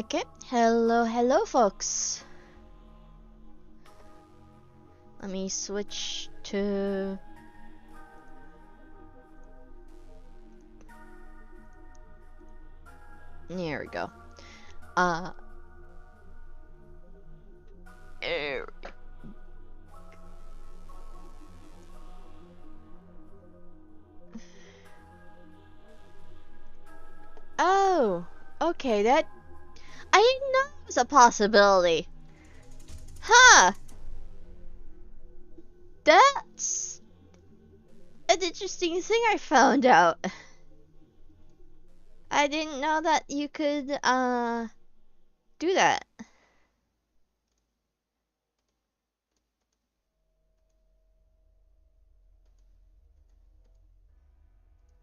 Okay, hello folks. Let me switch to... There we go. Er, Oh, okay, that... I didn't know it was a possibility. Huh, that's an interesting thing I found out. I didn't know that you could, do that.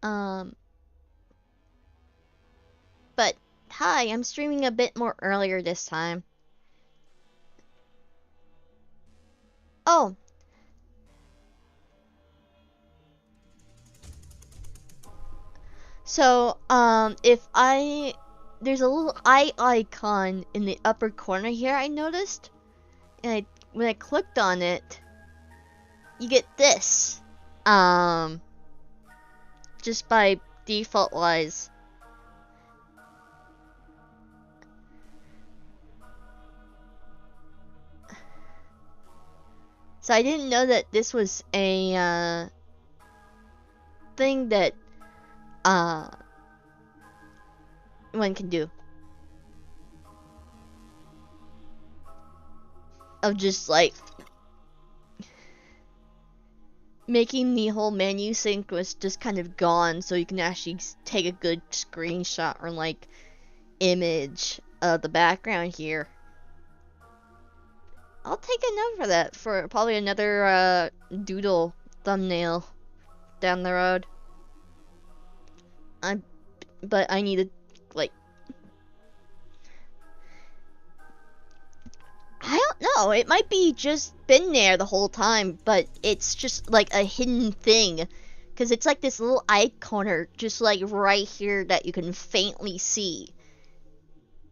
Um, but, hi, I'm streaming a bit more earlier this time. Oh, so, there's a little eye icon in the upper corner here, I noticed. And when I clicked on it, you get this. Just by default wise. So I didn't know that this was a, thing that, one can do. Of just, like, making the whole menu sync was just kind of gone, so you can actually take a good screenshot or, like, image of the background here. I'll take a note for that for probably another, doodle thumbnail down the road. But I need to, like... I don't know, it might be just been there the whole time, but it's just like a hidden thing. Because it's like this little icon just like right here that you can faintly see.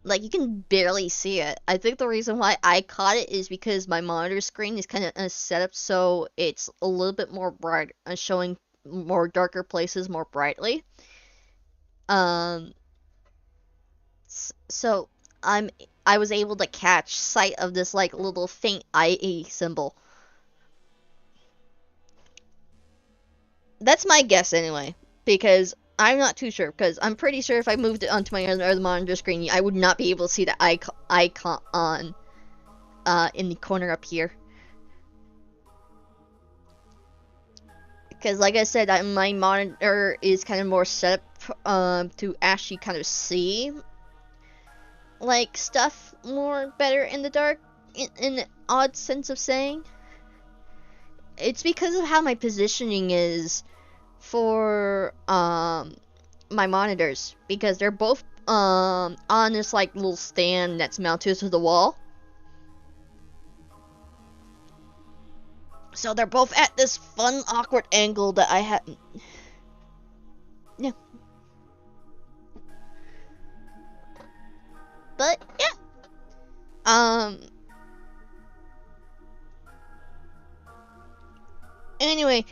Like, you can barely see it. I think the reason why I caught it is because my monitor screen is kind of set up so it's a little bit more bright, showing more darker places more brightly. So I was able to catch sight of this like little faint eye symbol. That's my guess anyway, because I'm not too sure, because I'm pretty sure if I moved it onto my other monitor screen, I would not be able to see the icon on, in the corner up here. Because like I said, my monitor is kind of more set up, to actually kind of see, like, stuff more better in the dark, in an odd sense of saying. It's because of how my positioning is for, my monitors, because they're both on this like little stand that's mounted to the wall. So they're both at this fun awkward angle that I had. Yeah. But yeah. Anyway,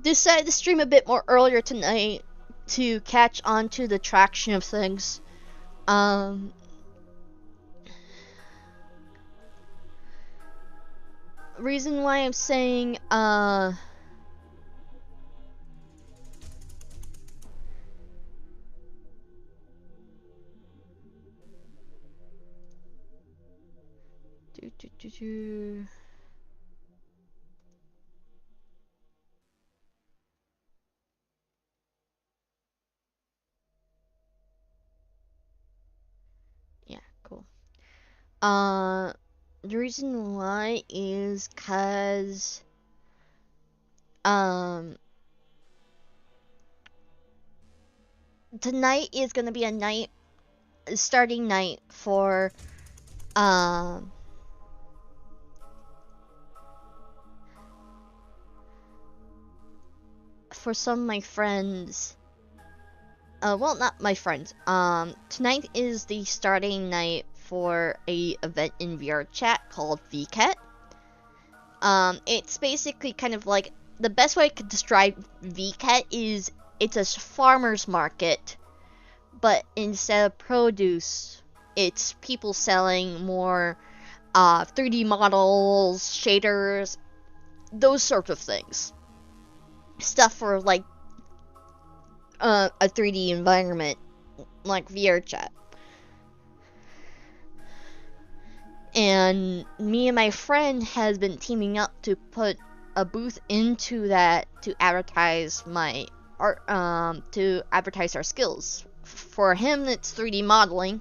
decided to stream a bit more earlier tonight to catch on to the traction of things. Reason why I'm saying, yeah, cool. The reason why is cause, tonight is gonna be a starting night for, for some of my friends, well, not my friends. Tonight is the starting night for a event in VR chat called VCAT. It's basically kind of like, the best way I could describe VCAT is it's a farmer's market, but instead of produce, it's people selling more 3D models, shaders, those sorts of things. Stuff for like a 3D environment, like VR chat. And me and my friend has been teaming up to put a booth into that to advertise my art, to advertise our skills. For him, it's 3D modeling,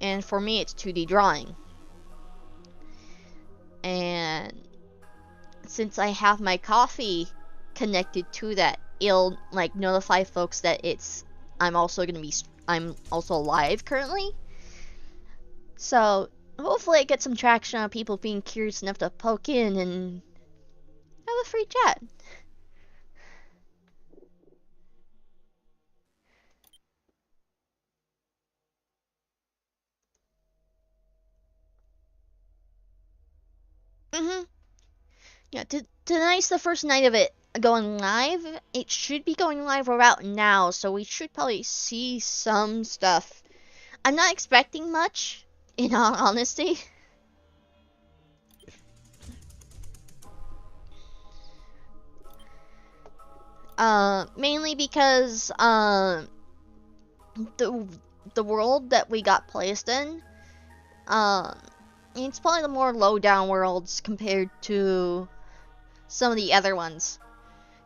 and for me, it's 2D drawing. And since I have my coffee connected to that, it'll like notify folks that I'm also live currently. So hopefully I get some traction on people being curious enough to poke in and have a free chat. Yeah, tonight's the first night of it going live. It should be going live about now, so we should probably see some stuff. I'm not expecting much, in all honesty. Mainly because the world that we got placed in, it's probably the more low down worlds compared to some of the other ones.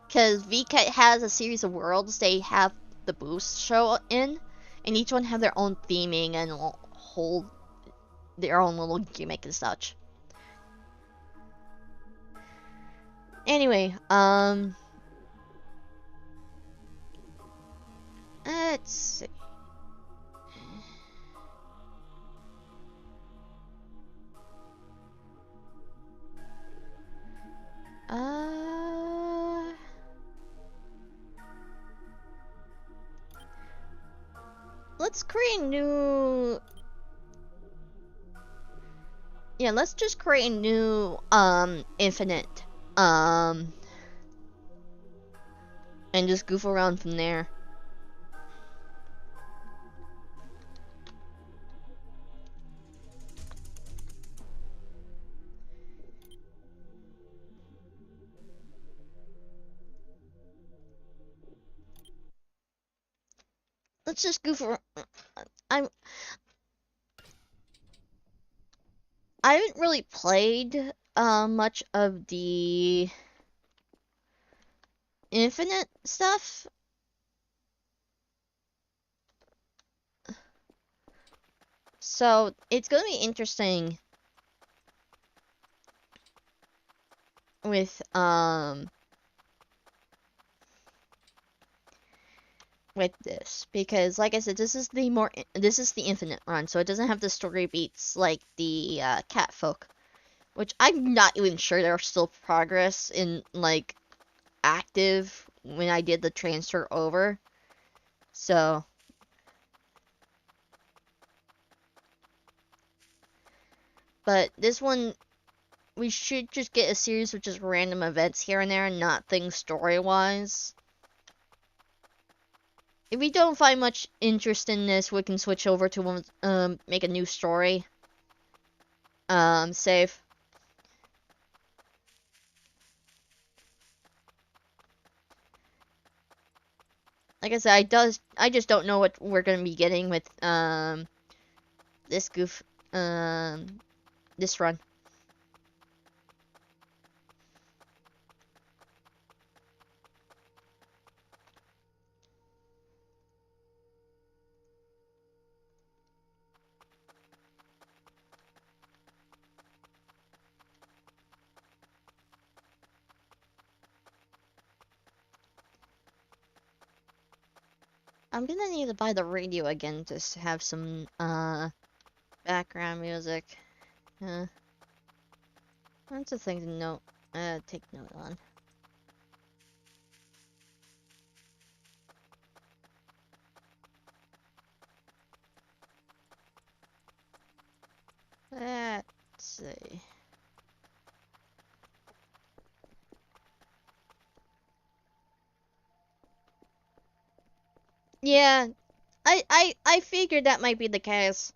Because VCAT has a series of worlds they have the booths show in, and each one have their own theming and whole their own little gimmick and such. Anyway, let's see. Let's create a new. Yeah, let's just create a new infinite and just goof around from there. Let's just goof around. I haven't really played much of the infinite stuff. So it's gonna be interesting with this, because like I said, this is the infinite run, so it doesn't have the story beats like the cat folk, which I'm not even sure they're still progress in like active when I did the transfer over. So but this one, we should just get a series of just random events here and there and not things story-wise. If we don't find much interest in this, we can switch over to make a new story. Save. Like I said, I just don't know what we're gonna be getting with this this run. I'm gonna need to buy the radio again to have some background music. That's a thing to take note on. see. Yeah, I figured that might be the case.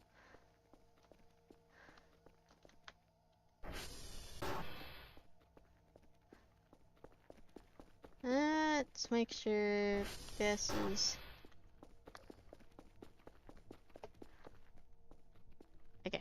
Let's make sure this is... Okay.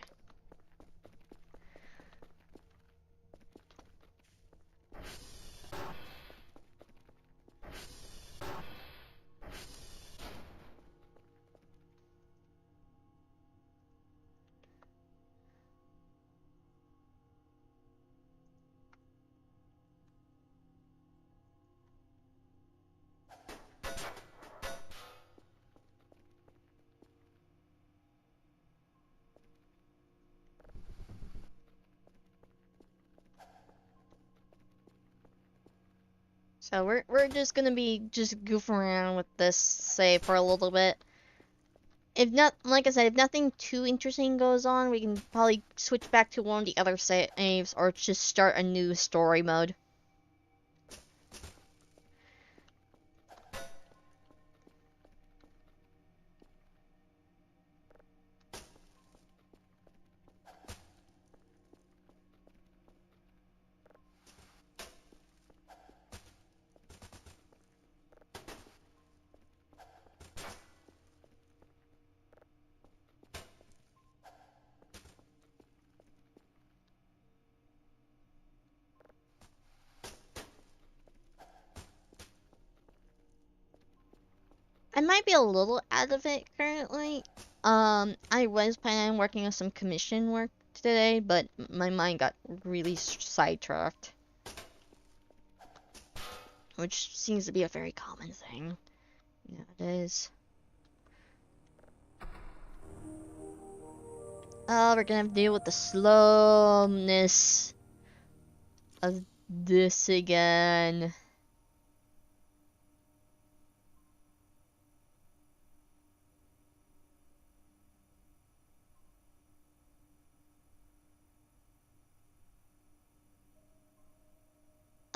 So we're just gonna be just goofing around with this save for a little bit. If not, like I said, if nothing too interesting goes on, we can probably switch back to one of the other saves or just start a new story mode. I might be a little out of it currently. I was planning on working on some commission work today, but my mind got really sidetracked. Which seems to be a very common thing nowadays. Oh, we're gonna have to deal with the slowness of this again.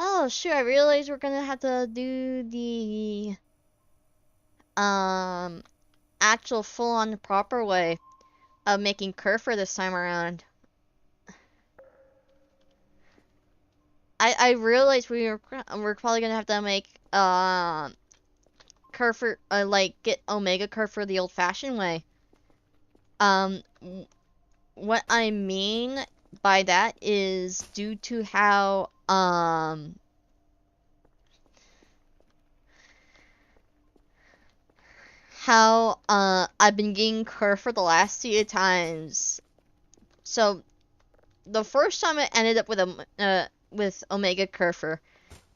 Oh, sure, I realize we're gonna have to do the actual full-on proper way of making Kerfer this time around. I realized we're probably gonna have to make Kerfer like get Omega Kerfer the old-fashioned way. Um, what I mean by that is due to how I've been getting Kerfer the last few times. So the first time I ended up with Omega Kerfer,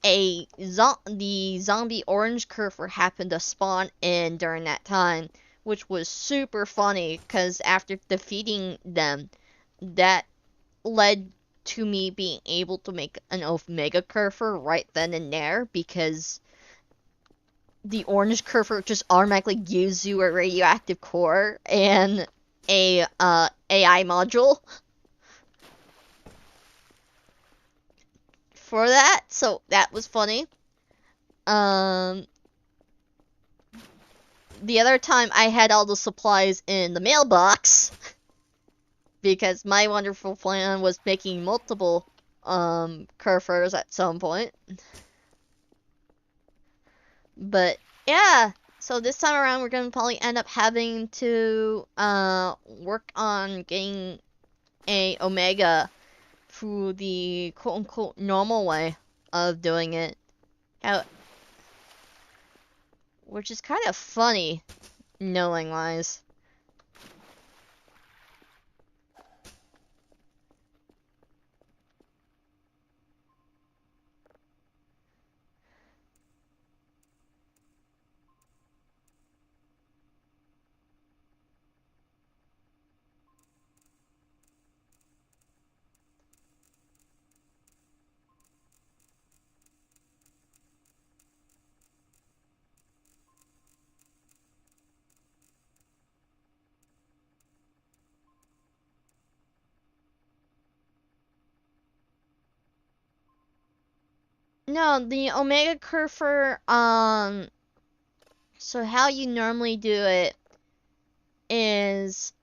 the zombie orange Kerfer happened to spawn in during that time, which was super funny because after defeating them, that led to me being able to make an Omega Kerfer right then and there because the orange Kerfer just automatically gives you a radioactive core and a AI module for that, so that was funny. The other time I had all the supplies in the mailbox because my wonderful plan was making multiple Kerfers at some point. But yeah, so this time around we're gonna probably end up having to work on getting a Omega through the quote-unquote normal way of doing it. Which is kind of funny, knowing-wise. No, the Omega Curfer, so how you normally do it is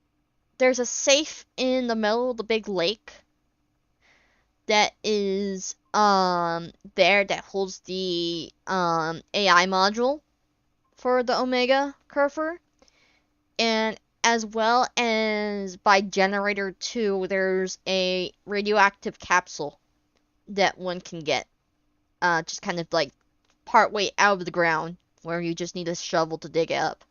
there's a safe in the middle of the big lake that is there that holds the AI module for the Omega Curfer, and as well as by generator 2 there's a radioactive capsule that one can get, just kind of like part way out of the ground where you just need a shovel to dig it up.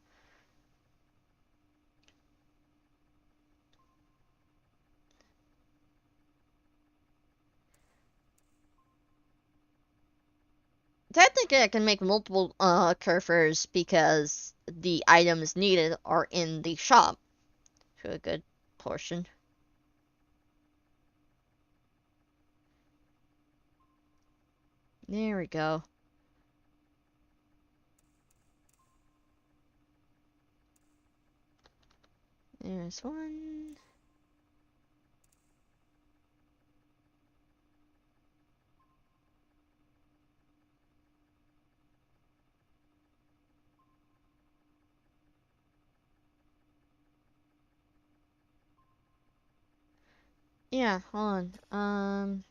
Technically, I can make multiple Curfers because the items needed are in the shop to a good portion. There we go. There's one. Yeah, hold on.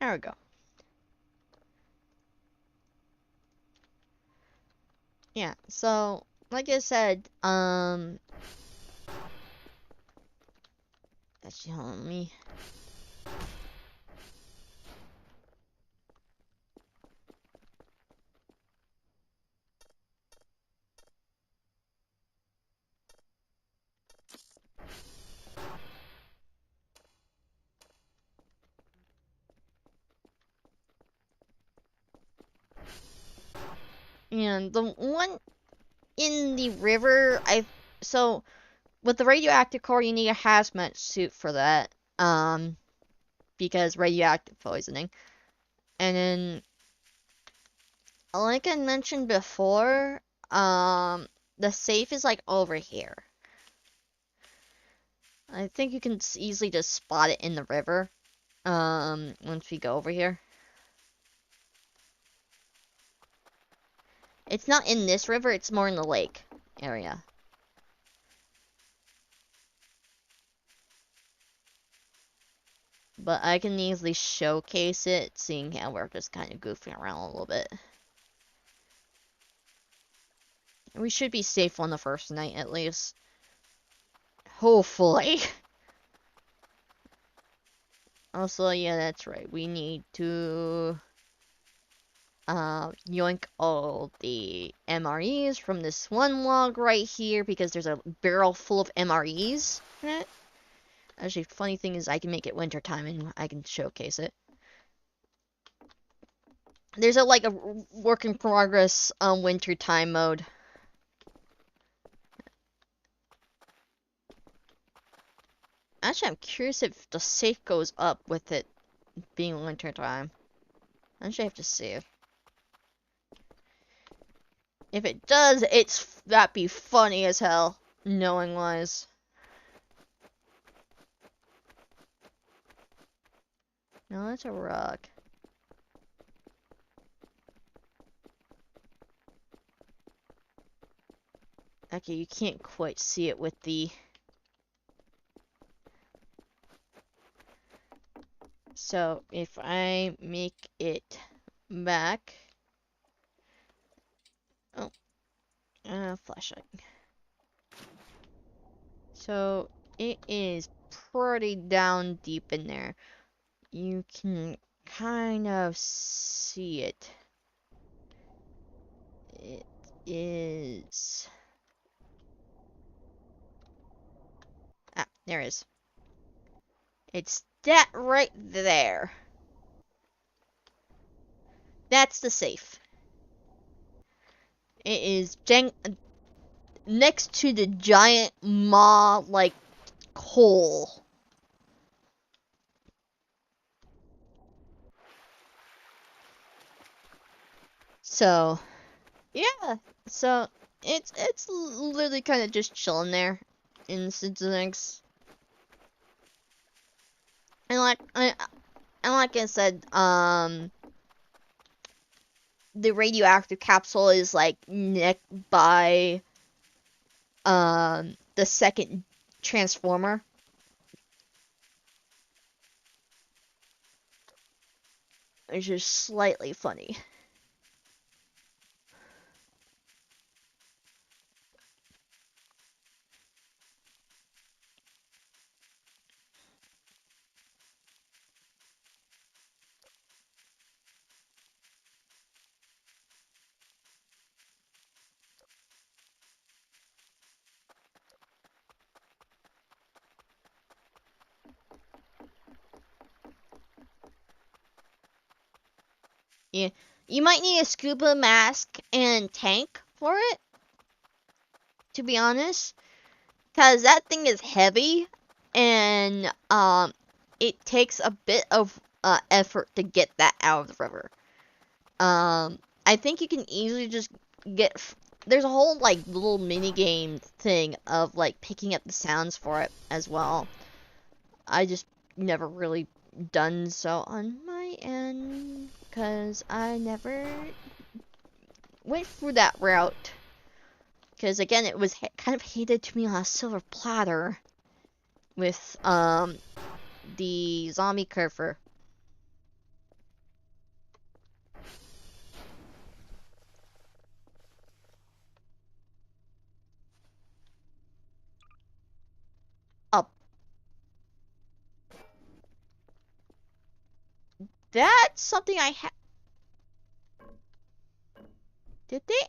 There we go. Yeah, so like I said, that's telling me. And the one in the river, so with the radioactive core, you need a hazmat suit for that, because radioactive poisoning. And then, like I mentioned before, the safe is like over here. I think you can easily just spot it in the river, once we go over here. It's not in this river, it's more in the lake area. But I can easily showcase it, seeing how we're just kind of goofing around a little bit. We should be safe on the first night, at least. Hopefully. Also, yeah, that's right. We need to yoink all the MREs from this one log right here, because there's a barrel full of MREs in it. Actually, funny thing is I can make it wintertime and I can showcase it. There's like a work in progress wintertime mode. Actually, I'm curious if the safe goes up with it being wintertime. Actually, I have to see. If it does, that'd be funny as hell, knowing wise. No, that's a rock. Okay, you can't quite see it with the... So, if I make it back... Oh, flashlight. So, it is pretty down deep in there. You can kind of see it. It is... Ah, there it is. It's that right there. That's the safe. It is next to the giant maw like hole. So yeah, so it's literally kind of just chilling there in Cincinnati. And like I said, the radioactive capsule is like neck by the second transformer. Which is slightly funny. Yeah, you might need a scuba mask and tank for it, to be honest, because that thing is heavy, and it takes a bit of effort to get that out of the river. I think you can easily just get. There's a whole like little mini game thing of like picking up the sounds for it as well. I just never really done so on my end because I never went through that route. Because again, it was kind of handed to me on a silver platter with the zombie curfer. Oh, that's something I had. Did they?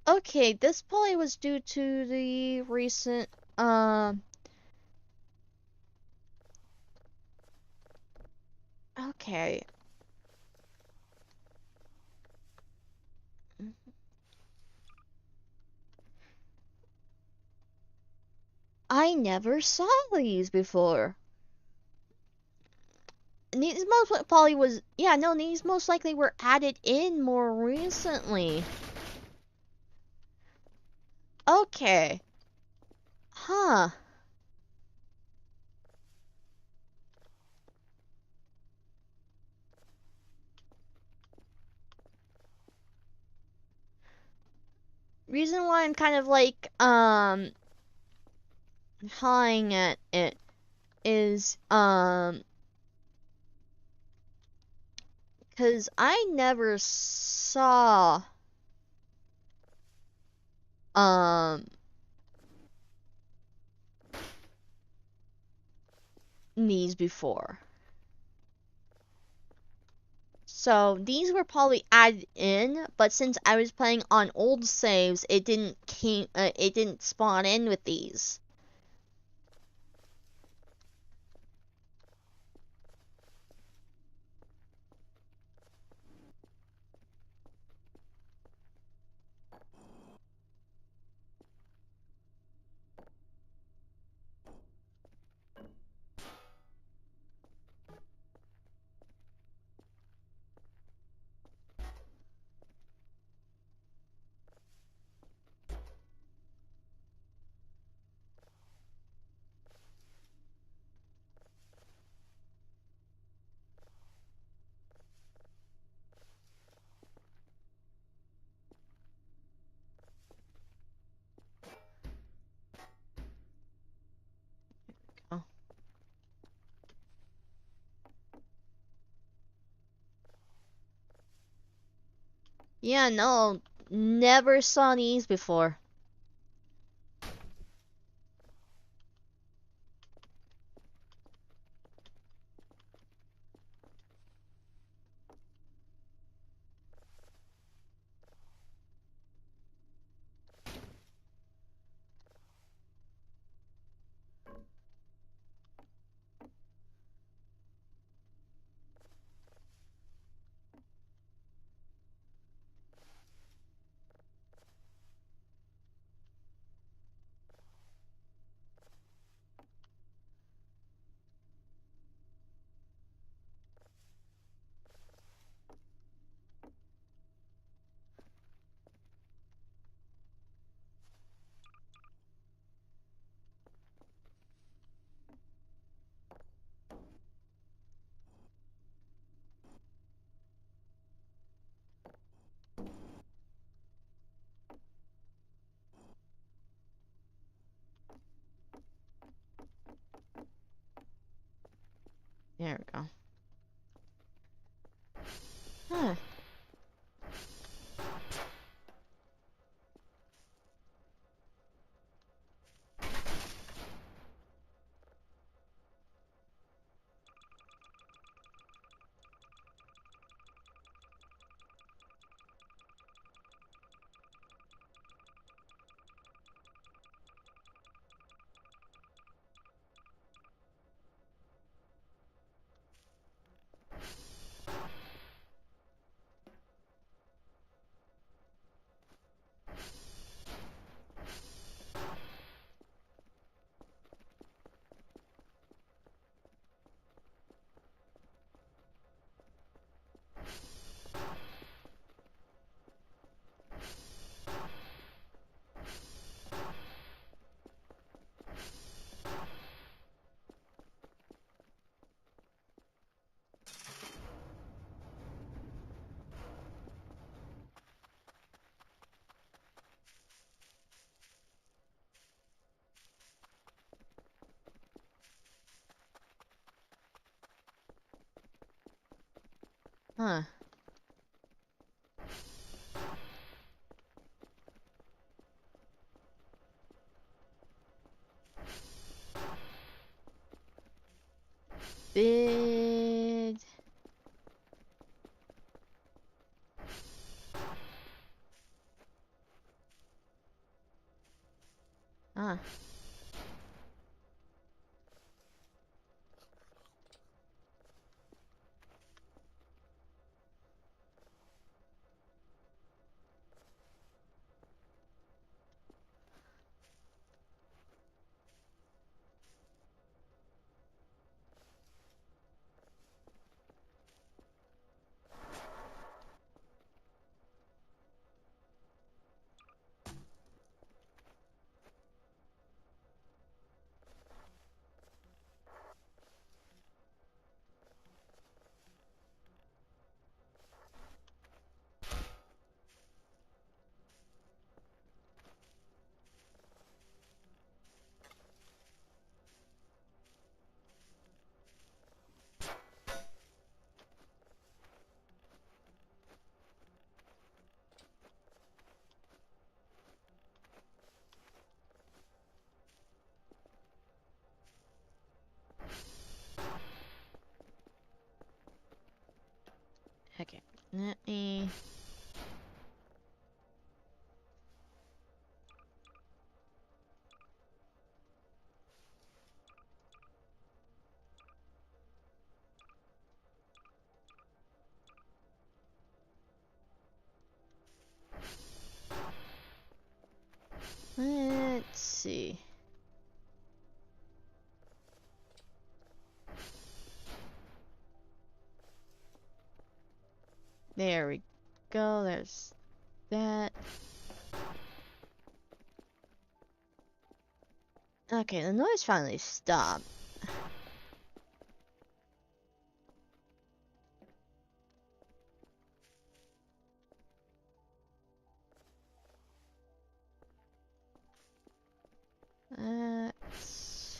Okay, this probably was due to the recent okay. I never saw these before. These most probably was yeah, no, these most likely were added in more recently. Okay. Huh. Reason why I'm kind of like hawing at it is cuz I never saw um these before. So these were probably added in, but since I was playing on old saves, it didn't spawn in with these. Oh. Yeah, no, never saw these before. Huh. Bid. Ah. Okay. Let me. Let's see. There we go. There's that. Okay, the noise finally stopped. Let's...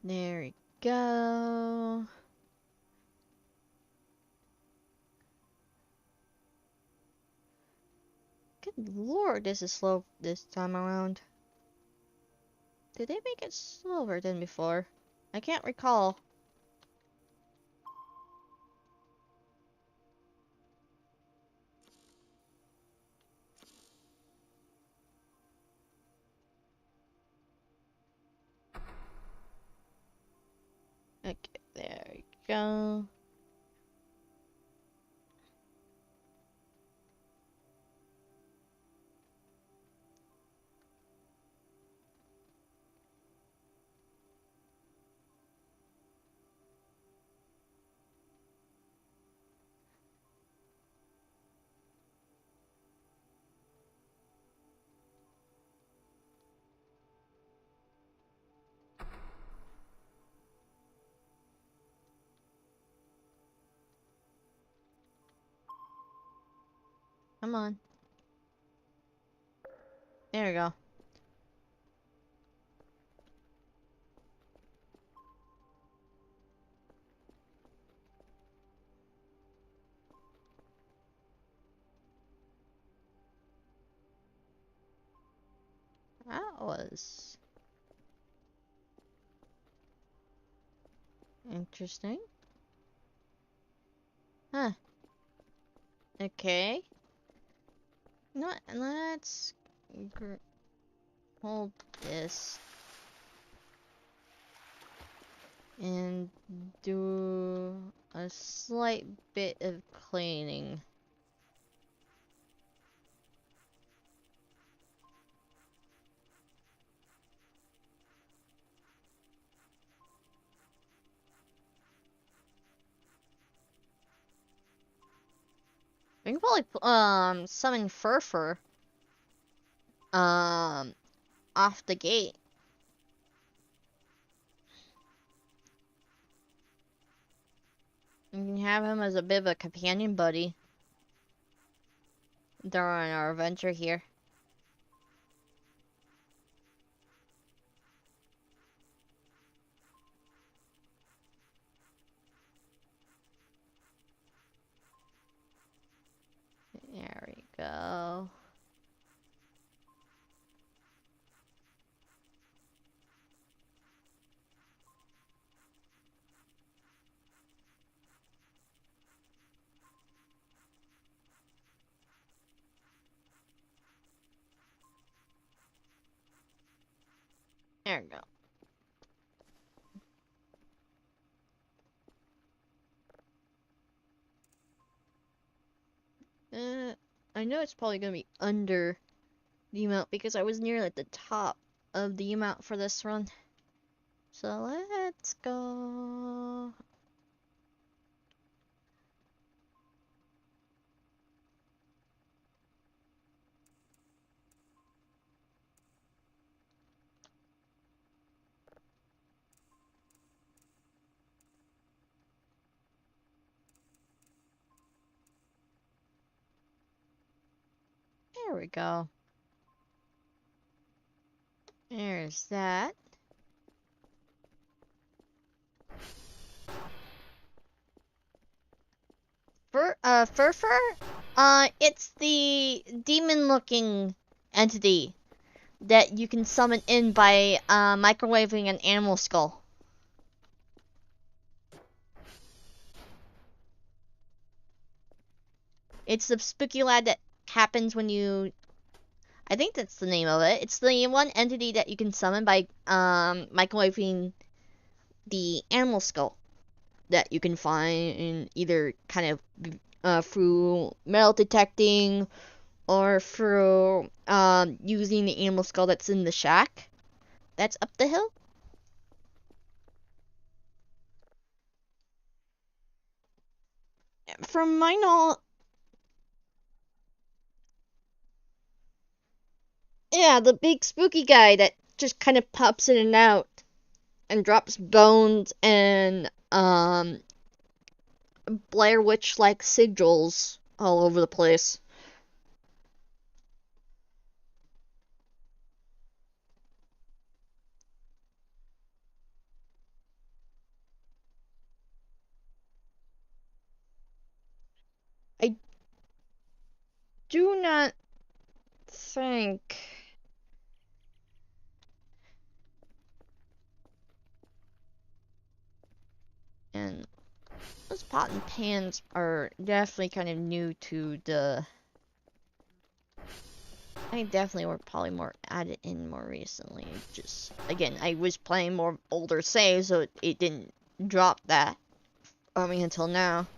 There we go. Good lord, this is slow this time around. Did they make it slower than before? I can't recall. Okay, there we go. Come on. There we go. That was interesting. Huh. Okay. You know what? Let's hold this and do a slight bit of cleaning. We can probably summon Furfur off the gate. You can have him as a bit of a companion buddy during our adventure here. There we go. There we go. I know it's probably gonna be under the amount because I was near at the top of the amount for this run. So let's go. There we go. There's that. Furfur? It's the demon-looking entity that you can summon in by microwaving an animal skull. It's the spooky lad that happens when you... I think that's the name of it. It's the one entity that you can summon by microwaving the animal skull that you can find in either kind of through metal detecting or through using the animal skull that's in the shack that's up the hill. From my knowledge, yeah, the big spooky guy that just kind of pops in and out and drops bones and Blair Witch like sigils all over the place. I do not think. And those pot and pans are definitely kind of new to the... I definitely were probably more added in more recently. Just, again, I was playing more older saves, so it didn't drop that on me until now.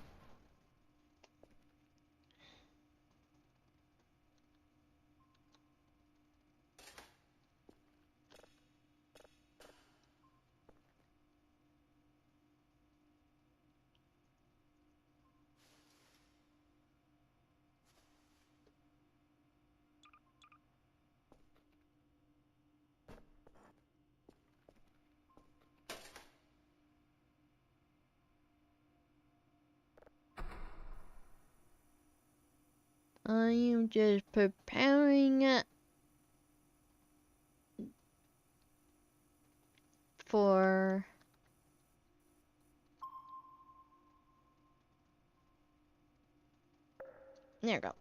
I am just preparing for... There we go.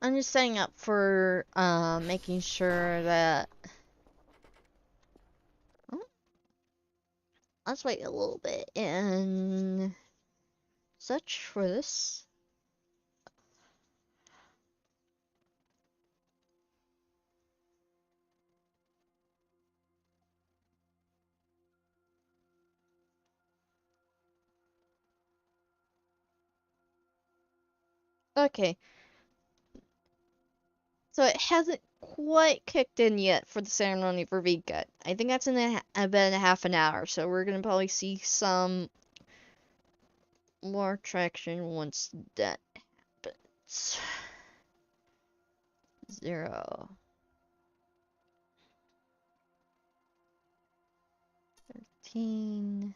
I'm just setting up for making sure that... Oh, let's wait a little bit and such for this. Okay. So it hasn't quite kicked in yet for the ceremony for Vika. I think that's in about half an hour, so we're gonna probably see some more traction once that happens. 0, 13,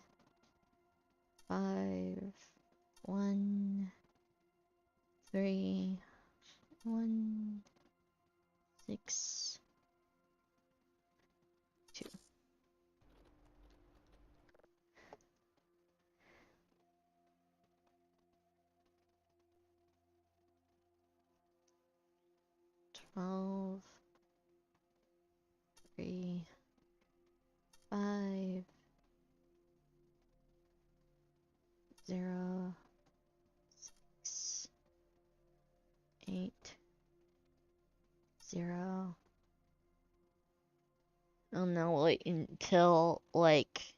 12, 3, 5, 0, 6, 8, 0. Oh no, wait until like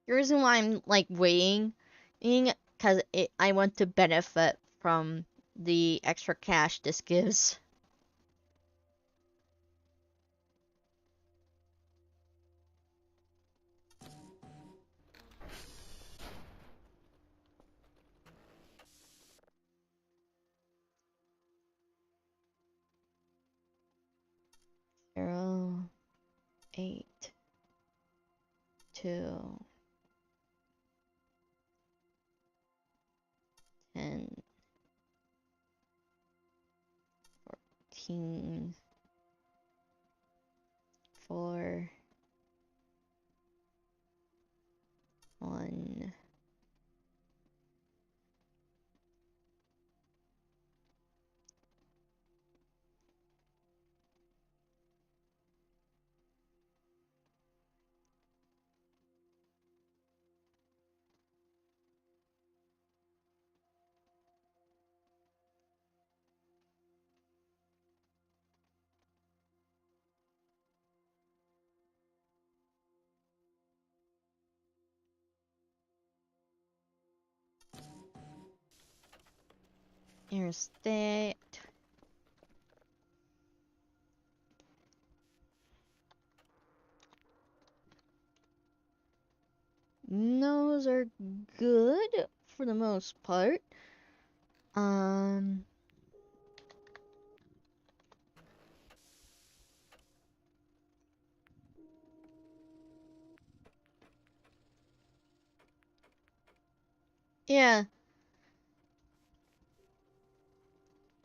'The reason why I'm like waiting, because I want to benefit from the extra cash this gives. Zero, 8, 2, 10, 14, 4, 1. Interstate. Those are good for the most part. Yeah.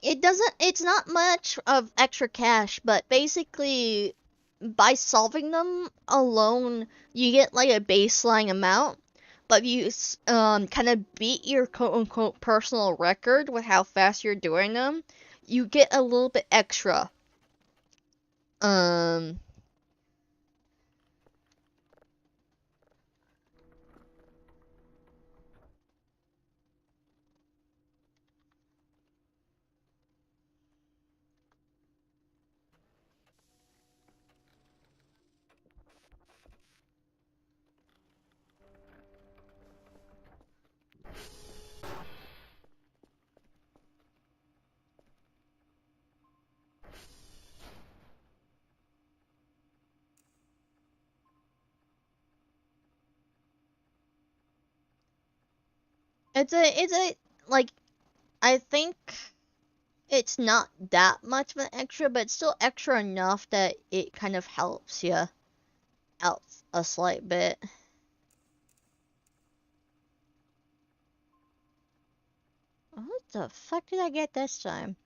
It's not much of extra cash, but basically by solving them alone, you get like a baseline amount. But if you kind of beat your quote unquote personal record with how fast you're doing them, you get a little bit extra. Um, it's a like I think it's not that much of an extra, but it's still extra enough that it kind of helps you out a slight bit. What the fuck did I get this time?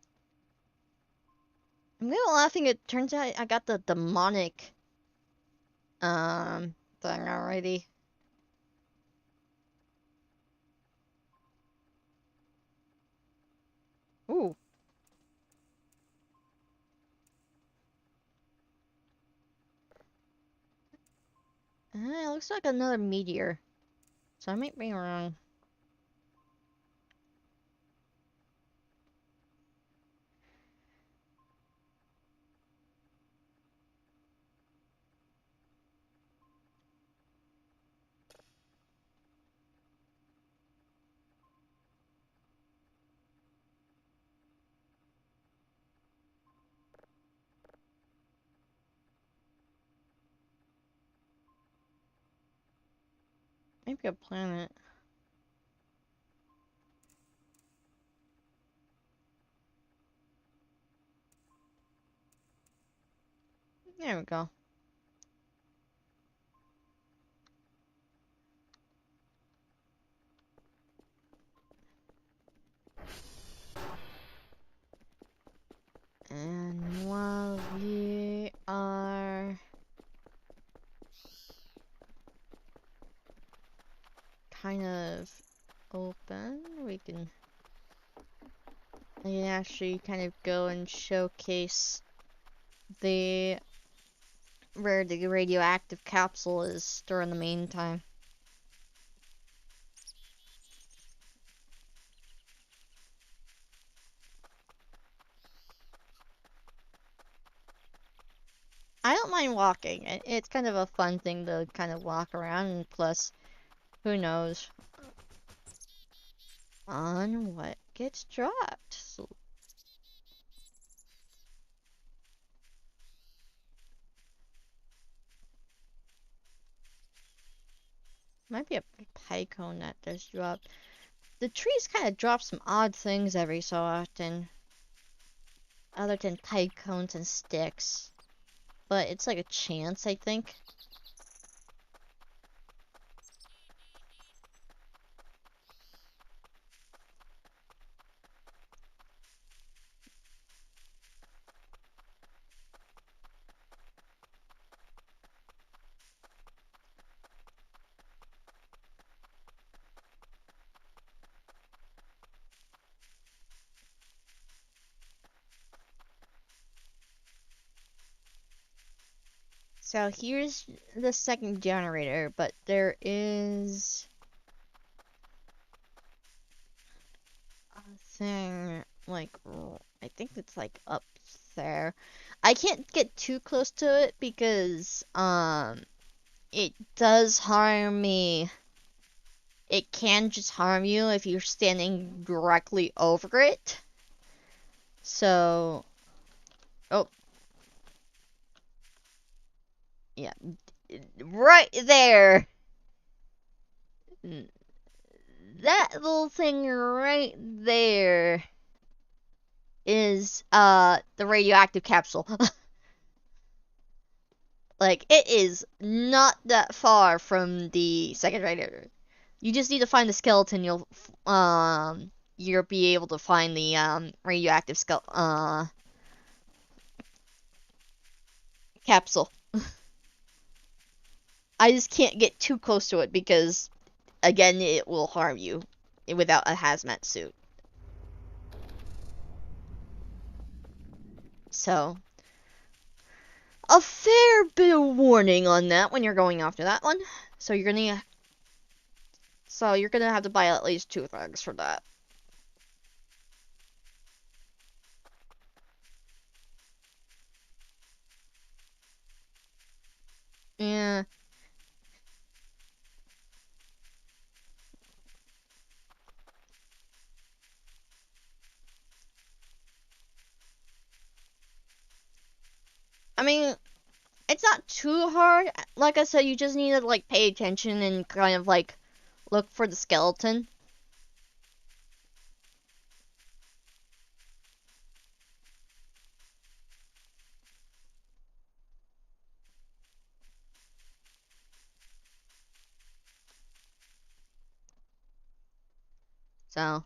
I'm gonna laughing. It turns out I got the demonic thing already. Ooh. It looks like another meteor. So I might be wrong. Maybe a planet. There we go. And of open, I can actually kind of go and showcase the where the radioactive capsule is during the meantime. I don't mind walking. It's kind of a fun thing to kind of walk around, and plus, who knows on what gets dropped. So, might be a pie cone that does drop. The trees kind of drop some odd things every so often, other than pie cones and sticks. But it's like a chance, I think. So here's the second generator, but there is a thing, like, I think it's like up there. I can't get too close to it because, it does harm me. It can just harm you if you're standing directly over it. So, oh, yeah, right there. That little thing right there is the radioactive capsule. Like, it is not that far from the second generator. You just need to find the skeleton. You'll be able to find the radioactive capsule. I just can't get too close to it because, again, it will harm you without a hazmat suit. So, a fair bit of warning on that when you're going after that one. So you're gonna have to buy at least 2 thugs for that. Yeah. I mean, it's not too hard. Like I said, you just need to like pay attention and kind of like look for the skeleton. So,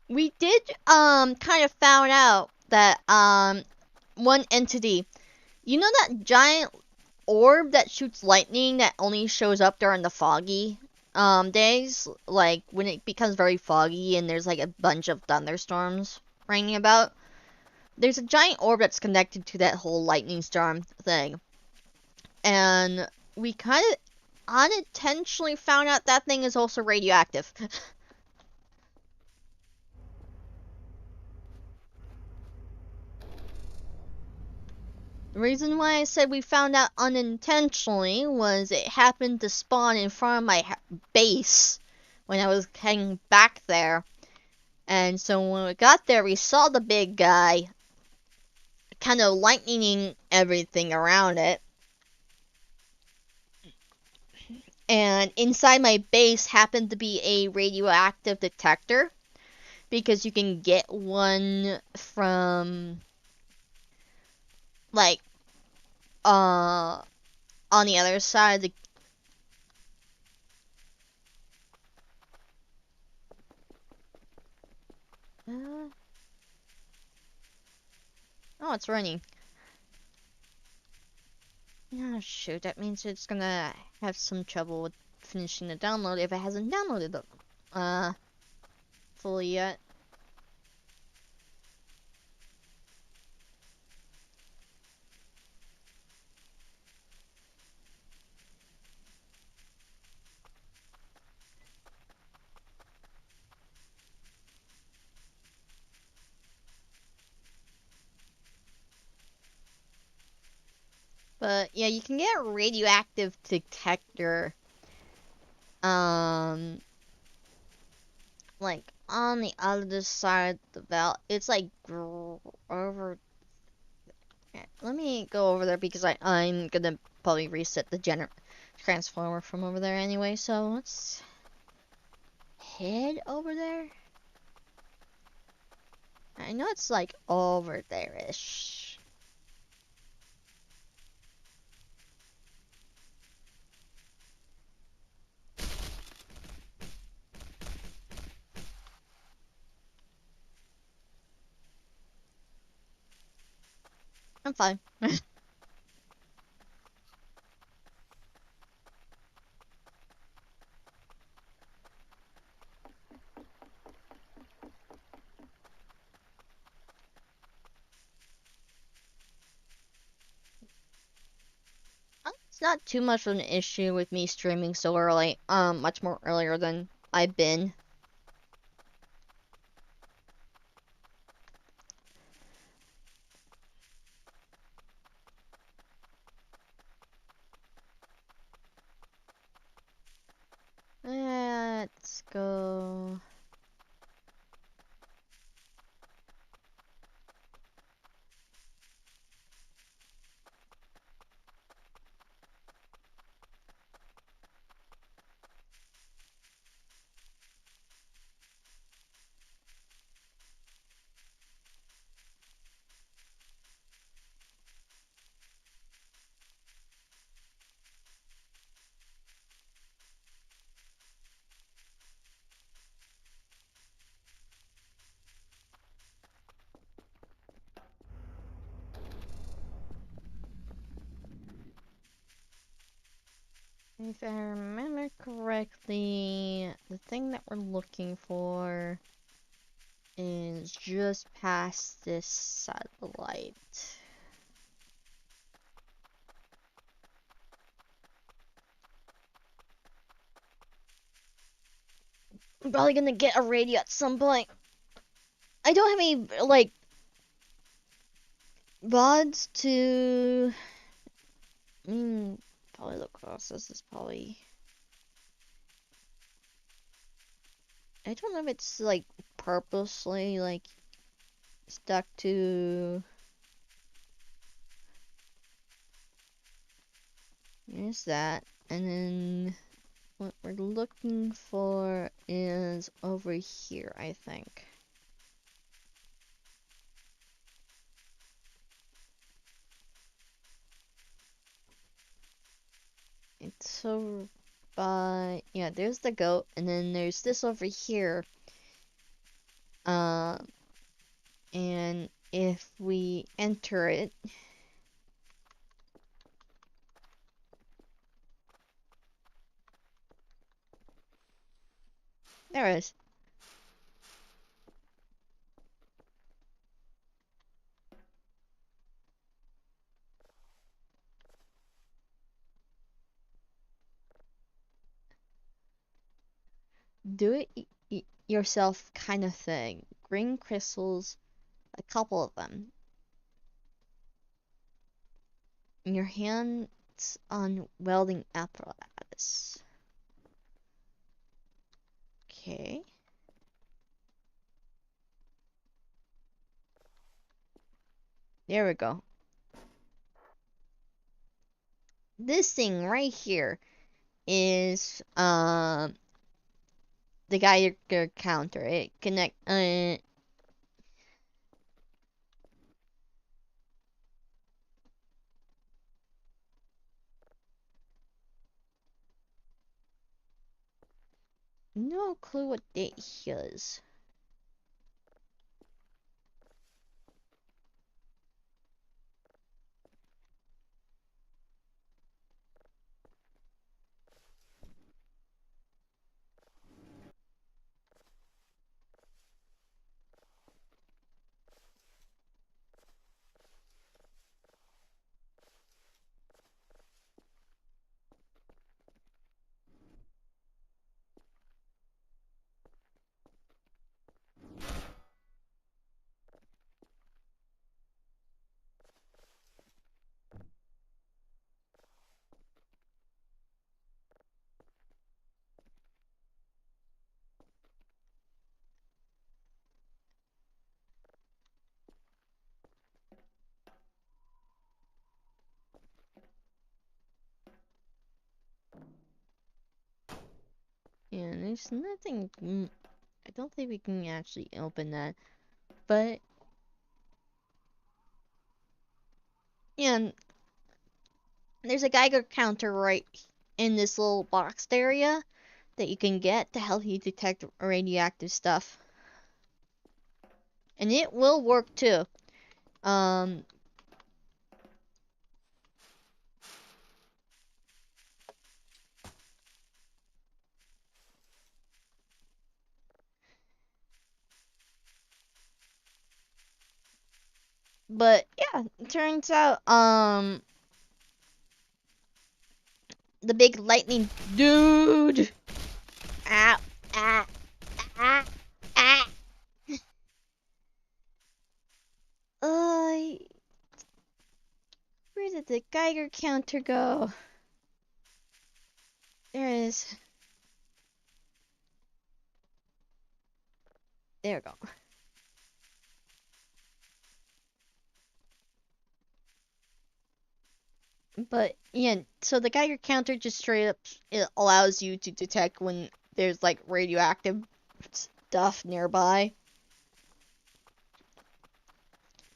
we did kind of found out that one entity, you know that giant orb that shoots lightning that only shows up during the foggy days, like when it becomes very foggy and there's like a bunch of thunderstorms raining about. There's a giant orb that's connected to that whole lightning storm thing. And we kind of unintentionally found out that thing is also radioactive. The reason why I said we found out unintentionally was it happened to spawn in front of my base when I was heading back there. And so when we got there, we saw the big guy kind of lightning everything around it. And inside my base happened to be a radioactive detector, because you can get one from like on the other side. Uh, oh, it's running. Oh shoot, that means it's gonna have some trouble with finishing the download if it hasn't downloaded it fully yet. But yeah, you can get a radioactive detector um like on the other side of the belt. It's like over. Let me go over there because I'm gonna probably reset the transformer from over there anyway. So let's head over there. I know it's like over there-ish. I'm fine. It's not too much of an issue with me streaming so early. Much more earlier than I've been. Let's go. If I remember correctly, the thing that we're looking for is just past this satellite. I'm probably gonna get a radio at some point. I don't have any, like, VODs to... probably the closest is probably... I don't know if it's, like, purposely, like, stuck to... There's that. And then what we're looking for is over here, I think. It's over by... Yeah, there's the goat, and then there's this over here. And if we enter it... There it is. Do it yourself kind of thing. Green crystals, a couple of them. In your hands on welding apparatus. Okay. There we go. This thing right here is the Geiger counter. It connect no clue what date he is. Yeah, there's nothing. I don't think we can actually open that. But yeah, there's a Geiger counter right in this little boxed area that you can get to help you detect radioactive stuff, and it will work too. Um, but yeah, it turns out the big lightning dude. Ah, ah, ah, ah. Uh, where did the Geiger counter go? There it is. There we go. But yeah, so the Geiger counter just straight up it allows you to detect when there's like radioactive stuff nearby.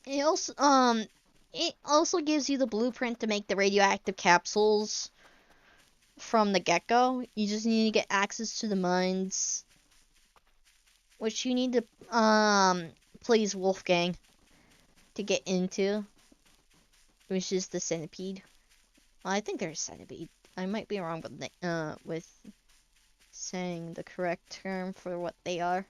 It also gives you the blueprint to make the radioactive capsules from the get-go. You just need to get access to the mines, which you need to please Wolfgang to get into, which is the centipede. Well, I think there's centipede. I might be wrong with saying the correct term for what they are.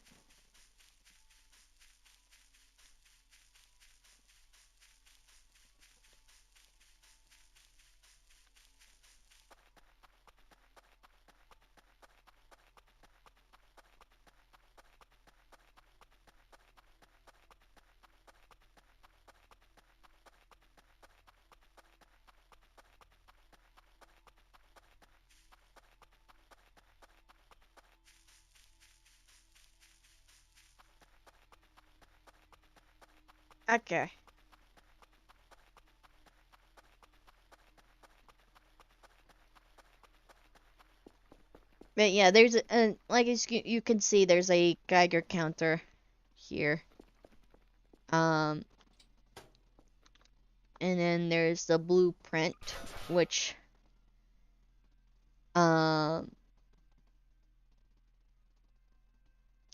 Okay. But yeah, there's like as you can see, there's a Geiger counter here. Um, and then there's the blueprint, which um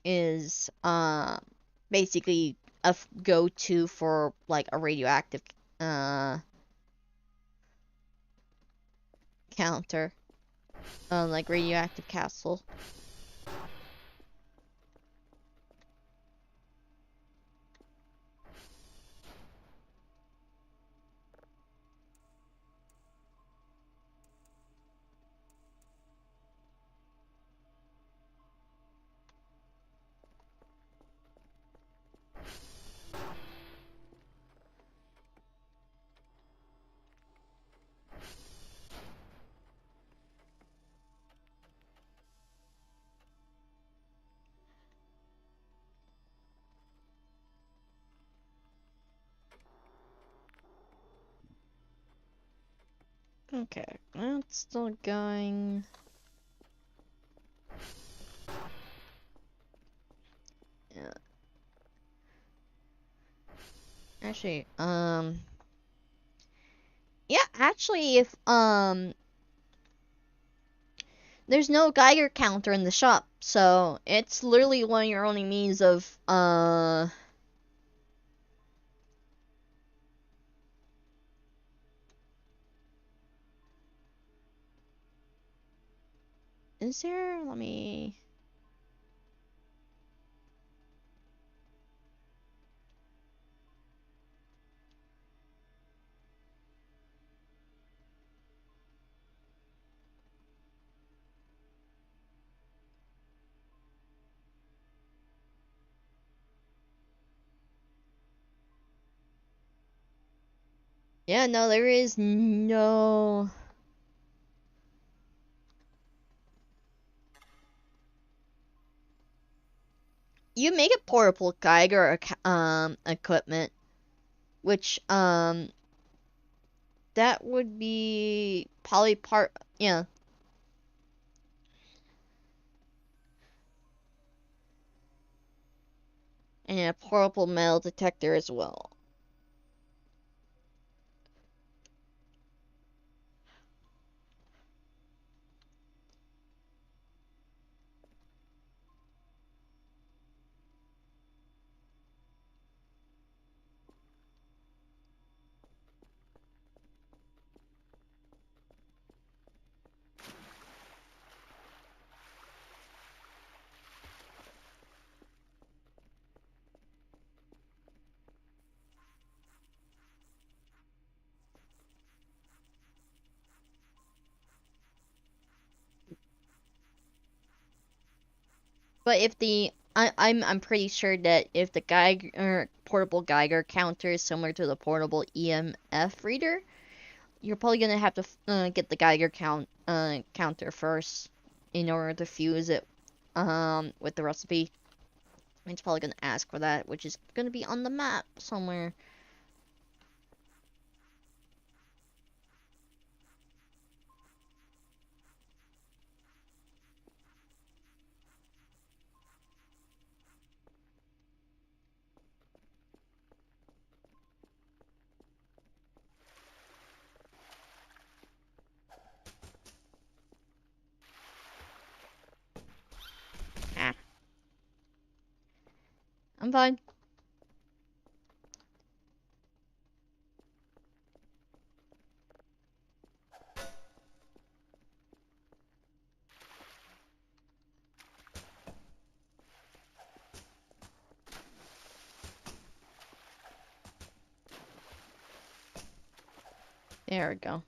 is basically a go-to for like a radioactive uh counter, like radioactive capsule. Okay, that's still going. Yeah. Actually, yeah, actually, if, there's no Geiger counter in the shop, so it's literally one of your only means of, is there? Let me. Yeah, no, there is no. You make a portable Geiger equipment, which that would be probably part. Yeah, and a portable metal detector as well. But if the I'm pretty sure that if the Geiger portable Geiger counter is similar to the portable EMF reader, you're probably gonna have to get the Geiger counter first in order to fuse it with the recipe. It's probably gonna ask for that, which is gonna be on the map somewhere. Ah, I'm fine. There we go.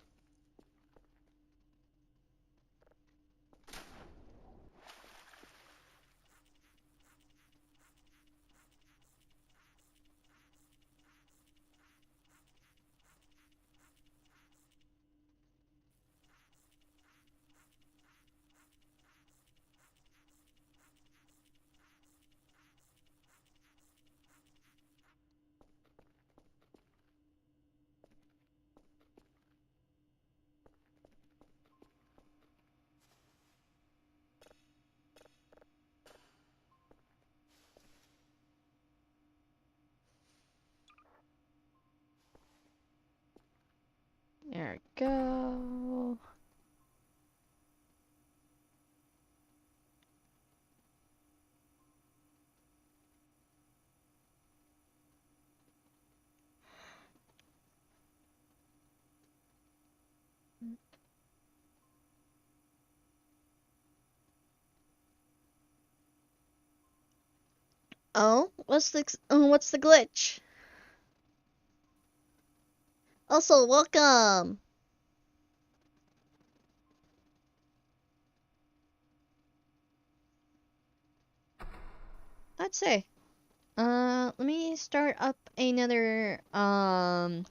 There we go. Oh, what's the glitch? Also, welcome. I'd say. Let me start up another oh,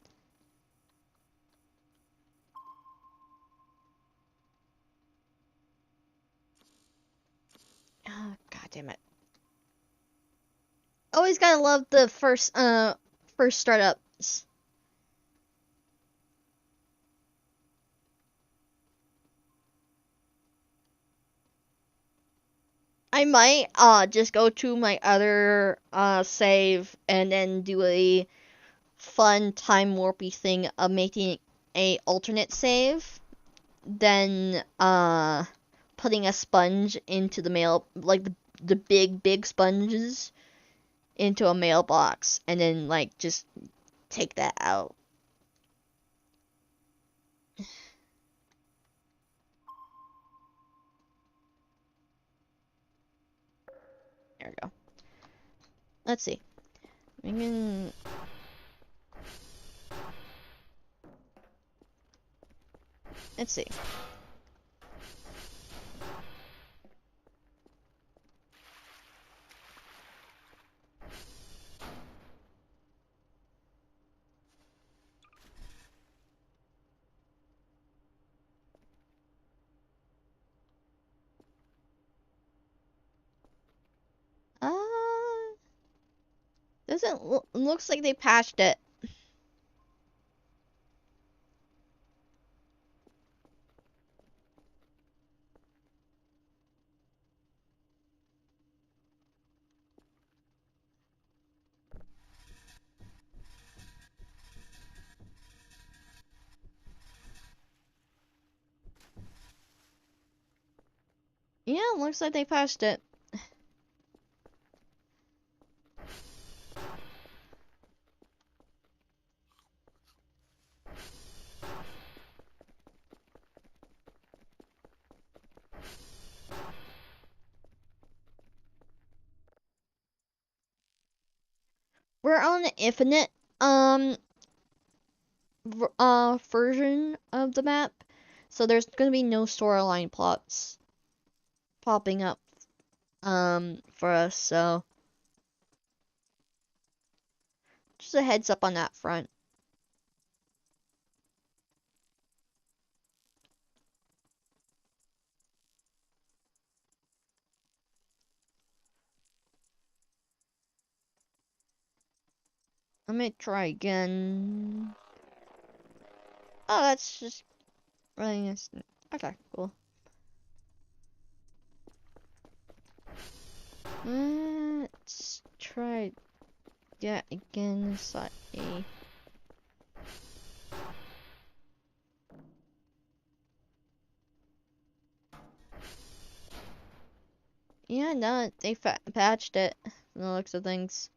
God damn it. Always gotta love the first startups. I might just go to my other save and then do a fun time warpy thing of making a alternate save, then putting a sponge into the mail, like the big sponges into a mailbox, and then like just take that out. There we go. Let's see. We can. Let's see. Uh, doesn't looks like they patched it. Yeah, looks like they patched it. We're on the infinite version of the map, so there's gonna be no storyline plots popping up for us, so just a heads up on that front. Let me try again. Oh, that's just really nice. Okay, cool. Let's try that again. Side A. Yeah, no, they patched it from the looks of things.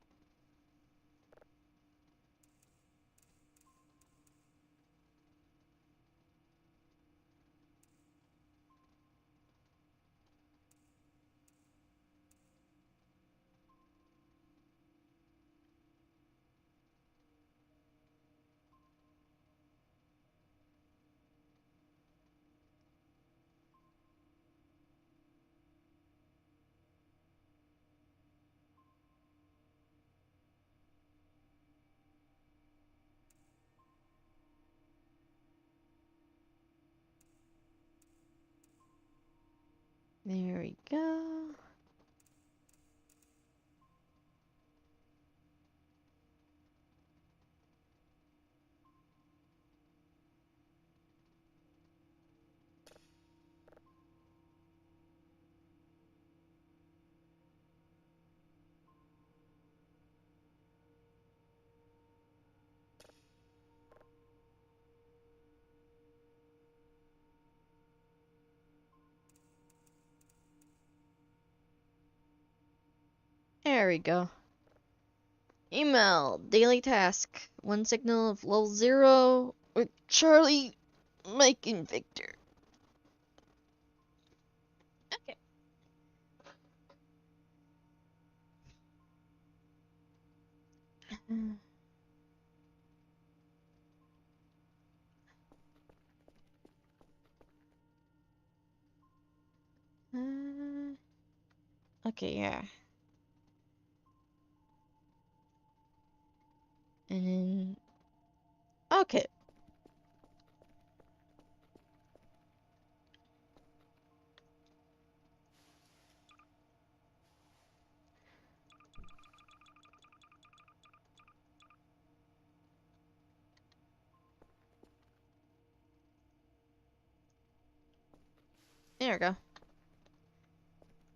There we go. There we go. Email, daily task, one signal of level 0 with Charlie, Mike, and Victor. Okay. Okay, yeah. And then, okay. There we go.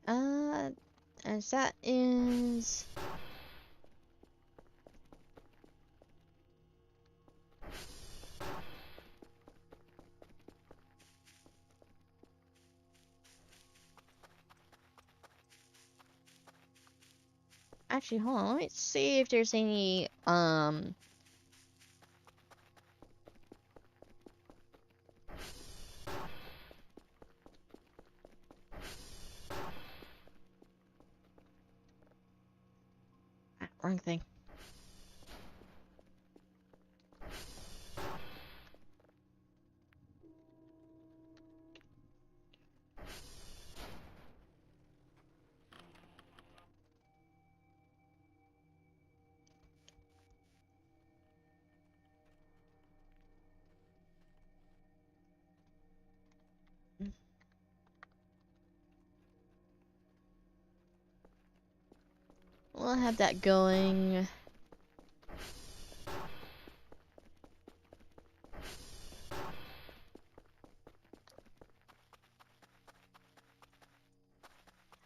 As that is... Actually, hold on, let me see if there's any, wrong thing. We'll have that going.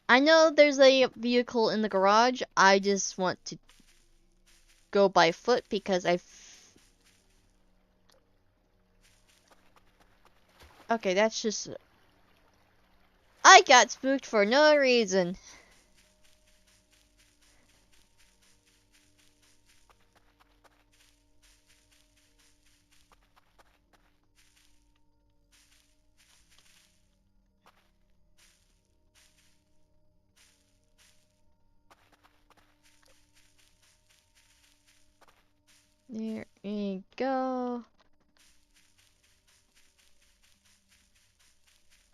I know there's a vehicle in the garage. I just want to go by foot because okay, that's just... I got spooked for no reason. There we go.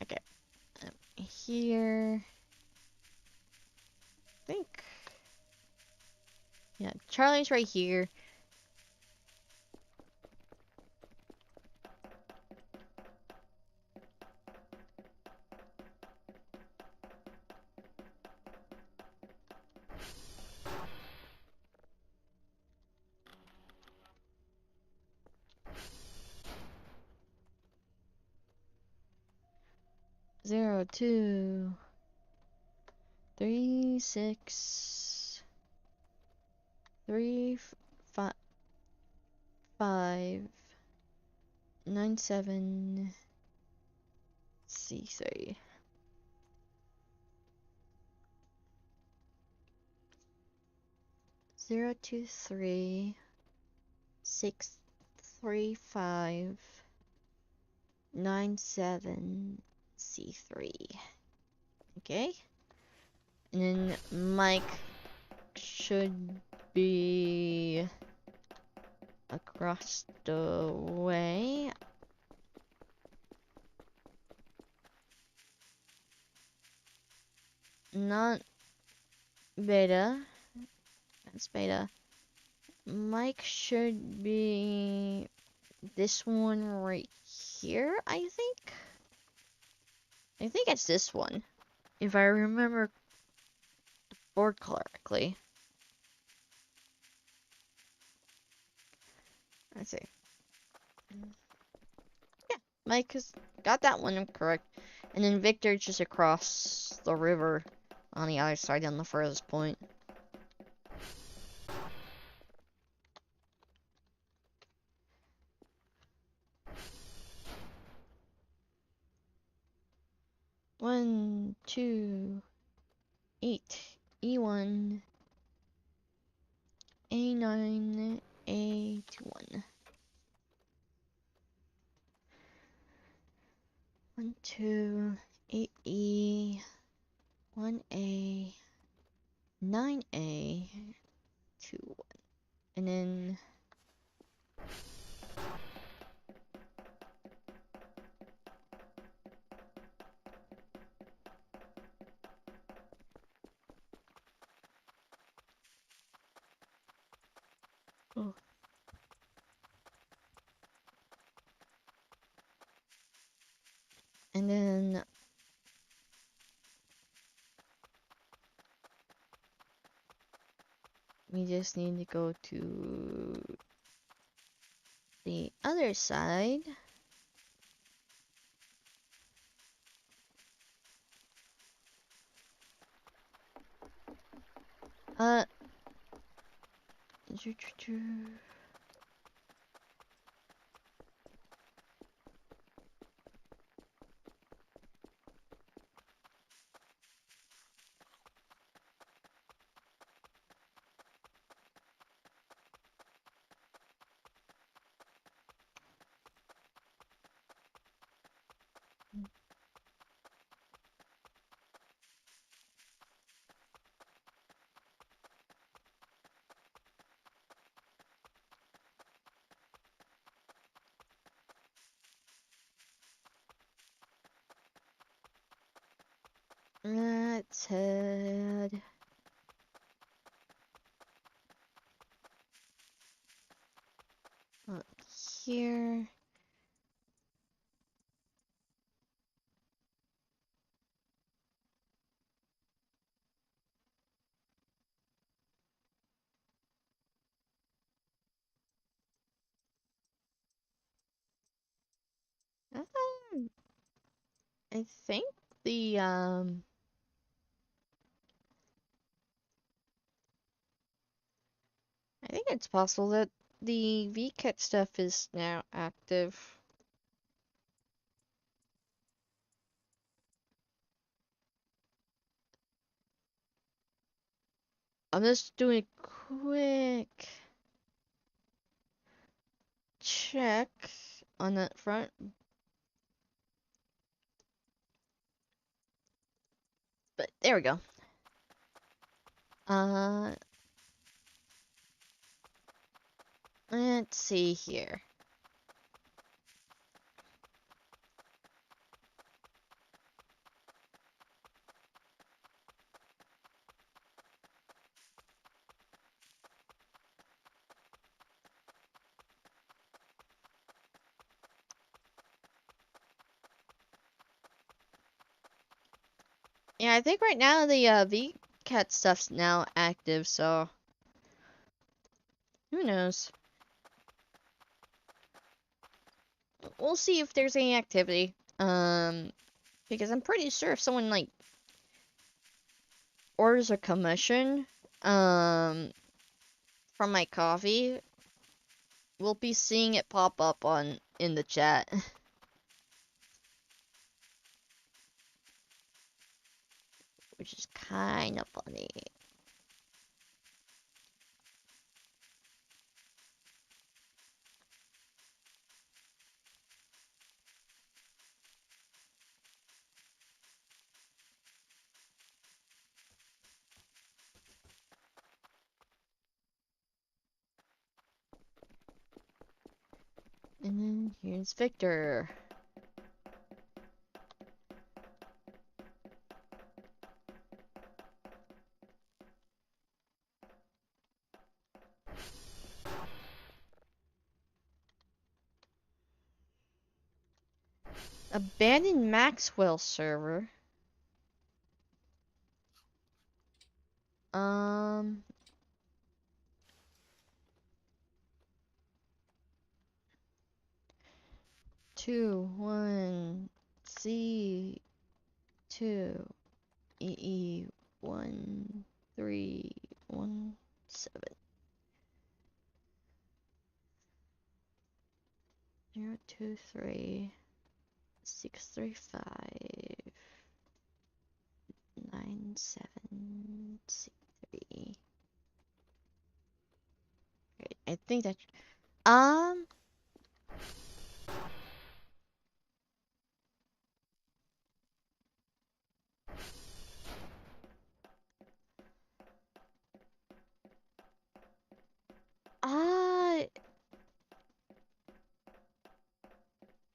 Okay. Here. I think. Yeah, Charlie's right here. Zero, 2, 3, 6, 3, 5, 5, 9, 7, C3. Zero, 2, 3, 6, 3, 5, 9, 7, C3. Okay. And then Mike should be across the way. Not beta. That's beta. Mike should be this one right here, I think. I think it's this one, if I remember the board correctly. Let's see. Yeah, Mike has got that one correct. And then Victor just across the river on the other side on the furthest point. One, 2, 8, E1, A9, A21. 1, 2, 8E, 1A, 9A, 2, 1. And then... Oh. And then... we just need to go to the other side. Uh. Let's head up here. Um, I think the I think it's possible that the VCAT stuff is now active. I'm just doing a quick check on that front. But there we go. Uh, let's see here. Yeah, I think right now the VCAT stuff's now active, so who knows? We'll see if there's any activity. Because I'm pretty sure if someone like orders a commission, from my coffee, we'll be seeing it pop up on in the chat. Which is kind of funny. And then here's Victor. Abandoned Maxwell server. Um. 2 1 C 2 EE 1317 023 635 97C3. Great. I think that um uh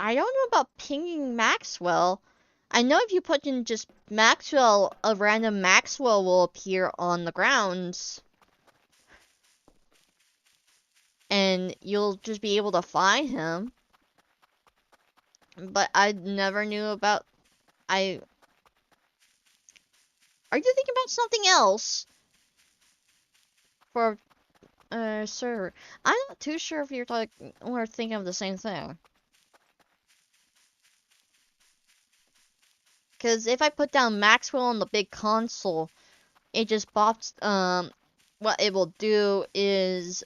I don't know about pinging Maxwell. I know if you put in just Maxwell, a random Maxwell will appear on the grounds. And you'll just be able to find him. But I never knew about... Are you thinking about something else? For server. I'm not too sure if you're talking or thinking of the same thing. Because if I put down Maxwell on the big console, it just pops what it will do is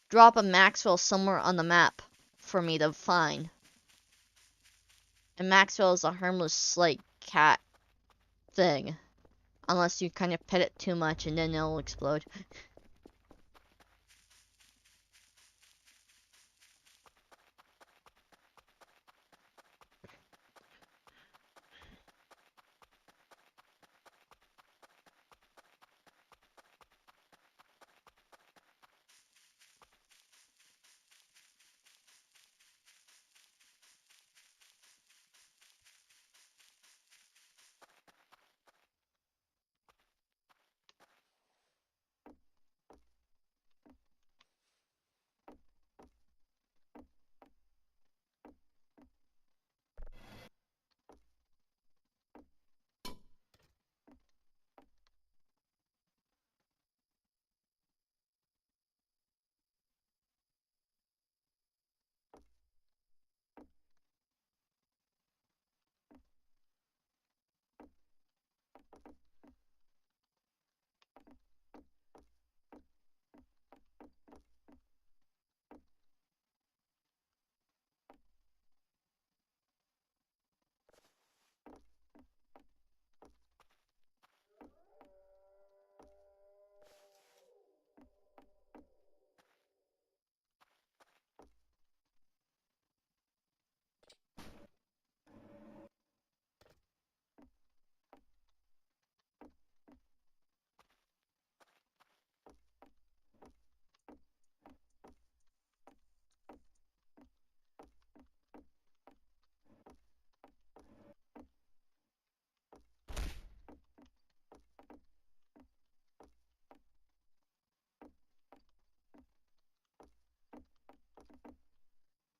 drop a Maxwell somewhere on the map for me to find. And Maxwell is a harmless, like, cat thing. Unless you kind of pet it too much and then it'll explode.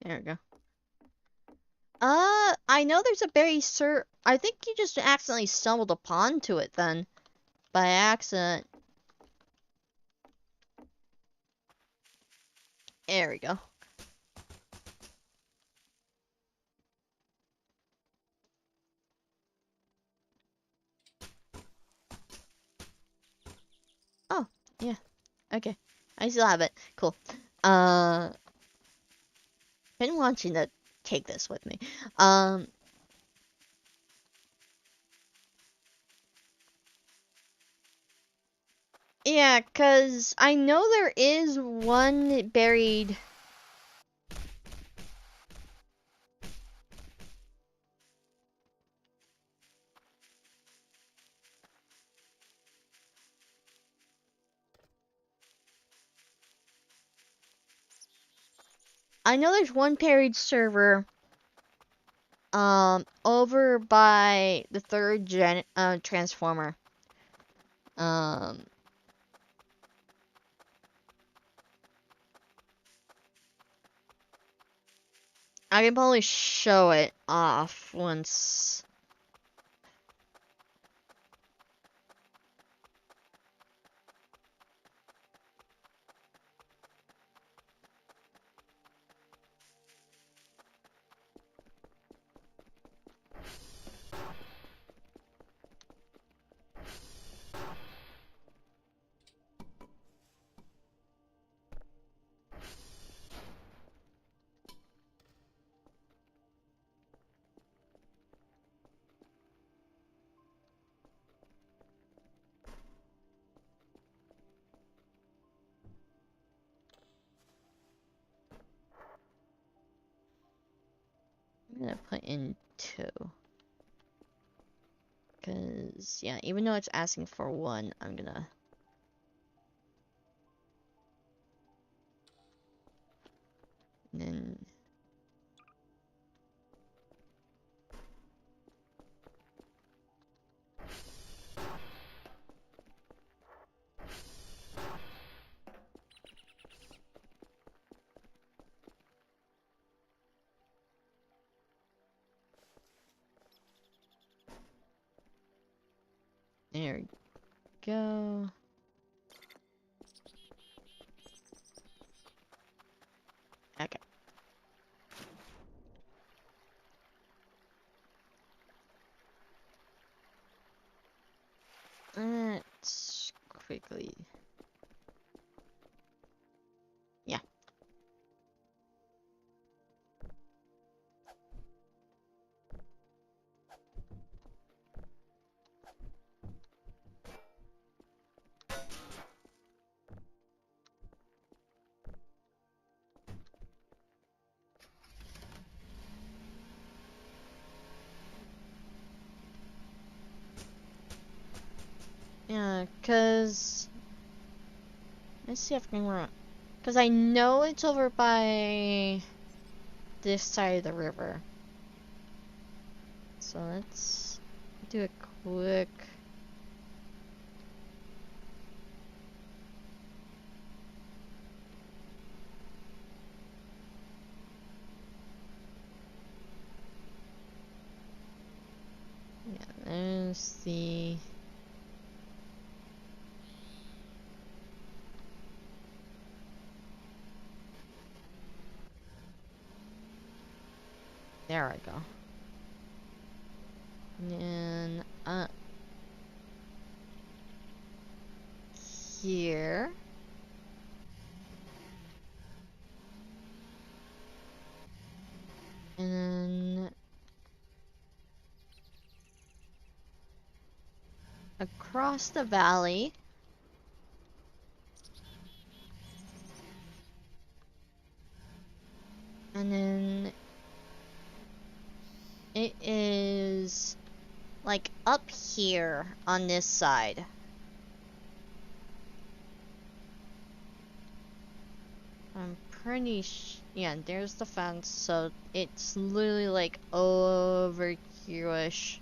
There we go. I know there's a berry I think you just accidentally stumbled upon to it then. By accident. There we go. Oh, yeah. Okay. I still have it. Cool. Been wanting to take this with me. Yeah, 'cause I know there is one buried. I know there's one buried server over by the third gen transformer. Um I can probably show it off once. I'm gonna put in 2. Cause yeah, even though it's asking for 1, I'm gonna. And then. There we go. Okay. quickly. Yeah. Yeah, cause let's see if I can run. Cause I know it's over by this side of the river. So let's do a quick. Yeah, there's the. There I go. And here. And then across the valley. And then it is like up here on this side. I'm pretty yeah, there's the fence, so it's literally like over here-ish.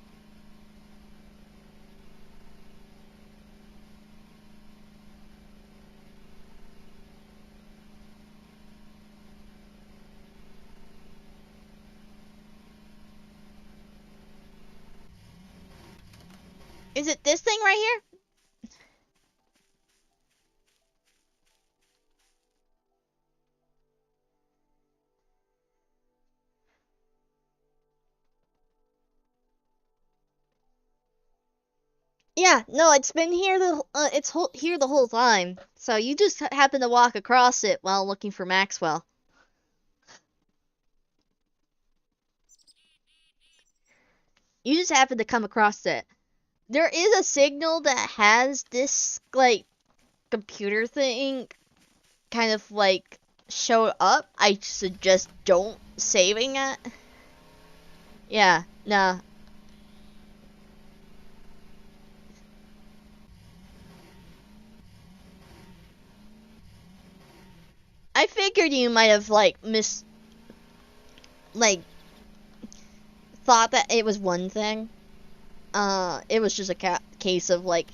Is it this thing right here? Yeah, no, it's been here here the whole time. So you just happened to walk across it while looking for Maxwell. You just happened to come across it. There is a signal that has this like computer thing kind of like show up. I suggest don't saving it. Yeah, no. I figured you might have like like thought that it was one thing. It was just a case of like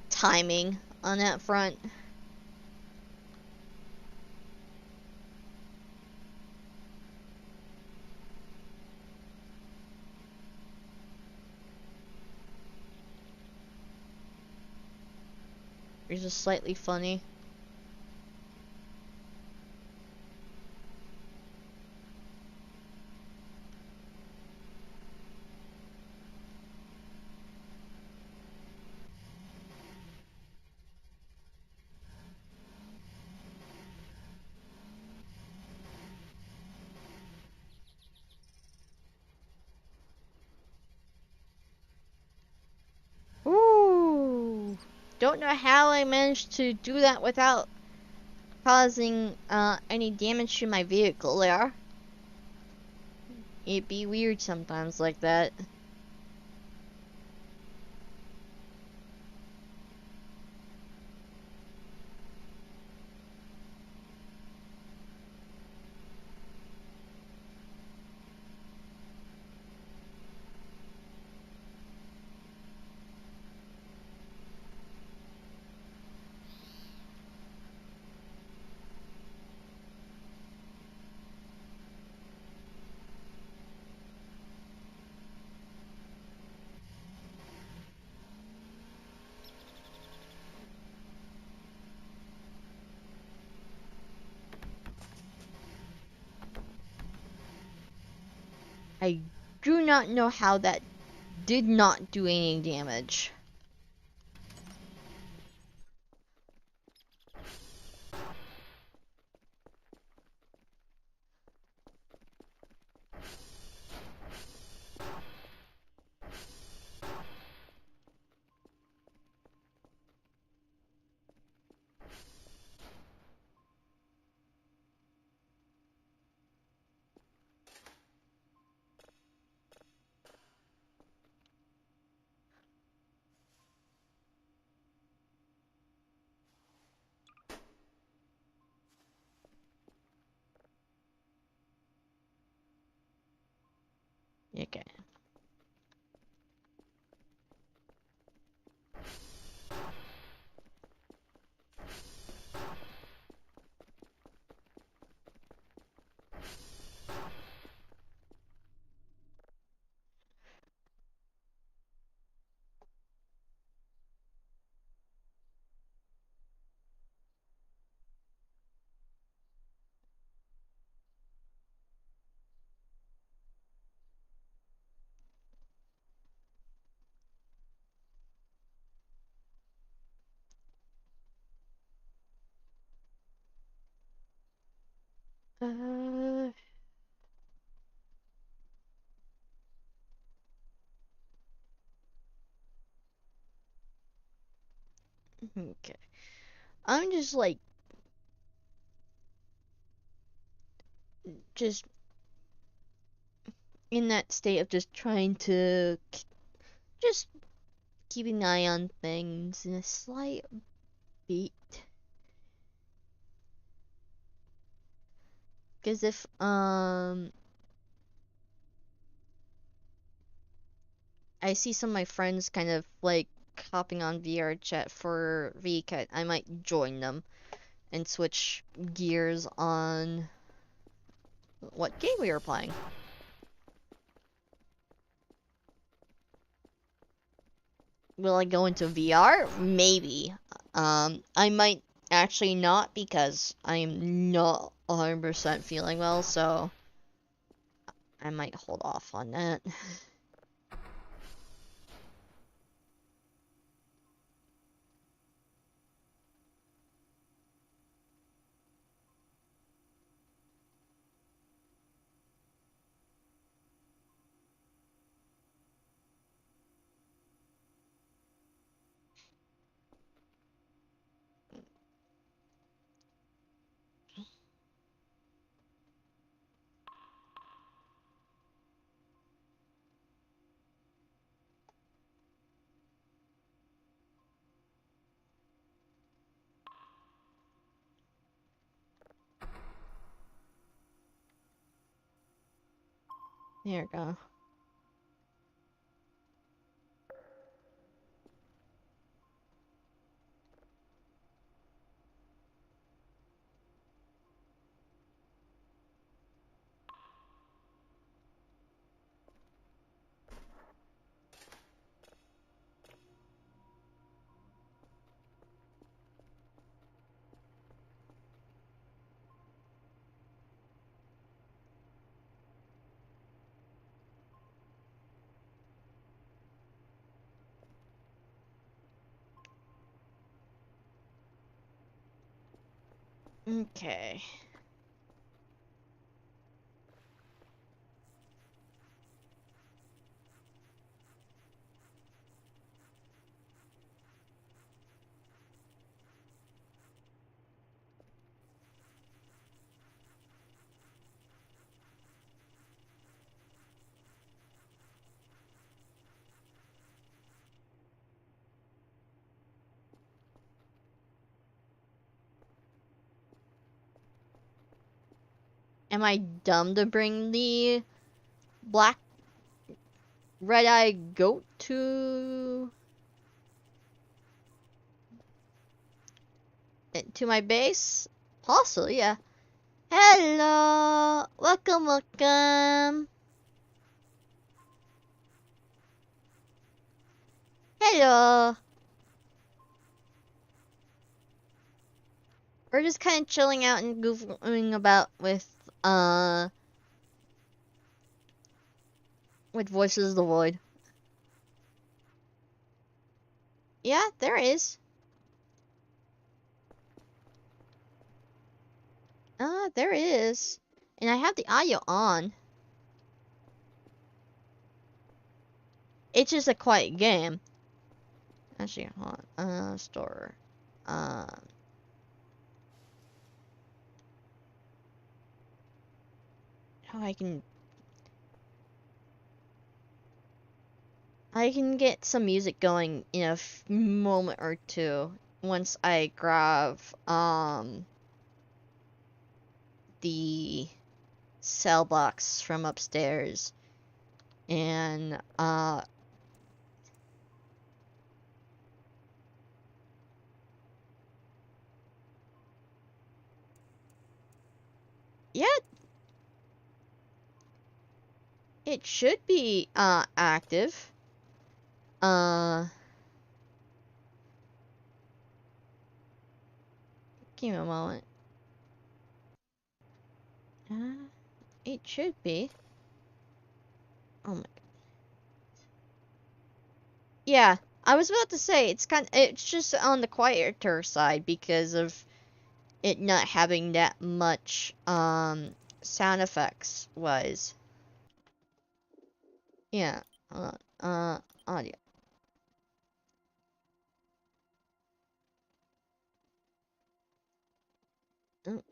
timing on that front. It's just slightly funny. Ooh. Don't know how I managed to do that without causing any damage to my vehicle there. It'd be weird sometimes like that. I do not know how that did not do any damage. Okay. Uh, okay. I'm just like, just in that state of just trying to just keep an eye on things in a slight beat. Because if I see some of my friends kind of like hopping on VR chat for VCAT, I might join them and switch gears on what game we are playing. Will I go into VR? Maybe. I might actually not because I am not 100% feeling well, so I might hold off on that. There we go. Okay. Am I dumb to bring the black red-eye goat to my base? Possibly, yeah. Hello! Welcome, welcome! Hello! We're just kind of chilling out and goofing about with Voices of the Void. Yeah, there is. There is. And I have the audio on. It's just a quiet game. Actually, hold on. Store. Oh, I can get some music going in a moment or two once I grab the cell box from upstairs. And yeah, it should be active. Uh, Give me a moment. It should be. Oh my. Yeah, I was about to say it's just on the quieter side because of it not having that much sound effects wise. Yeah. Audio. Oh,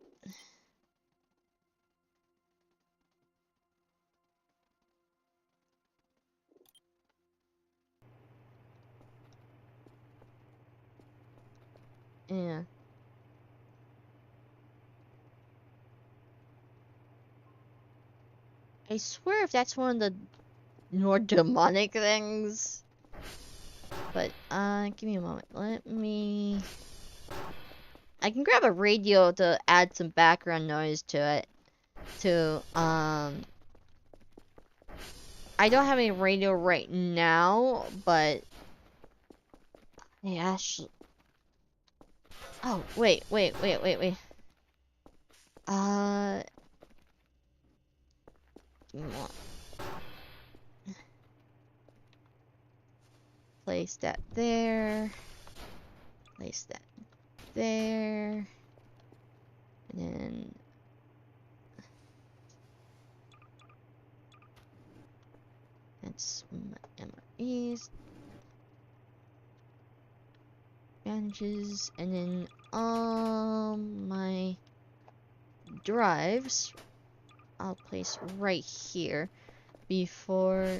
yeah. I swear if that's one of the more demonic things. But give me a moment. Let me I can grab a radio to add some background noise to it. I don't have any radio right now, but yeah, oh, wait. Uh, place that there. Place that there. And then that's my MREs. Bandages. And then my drives I'll place right here before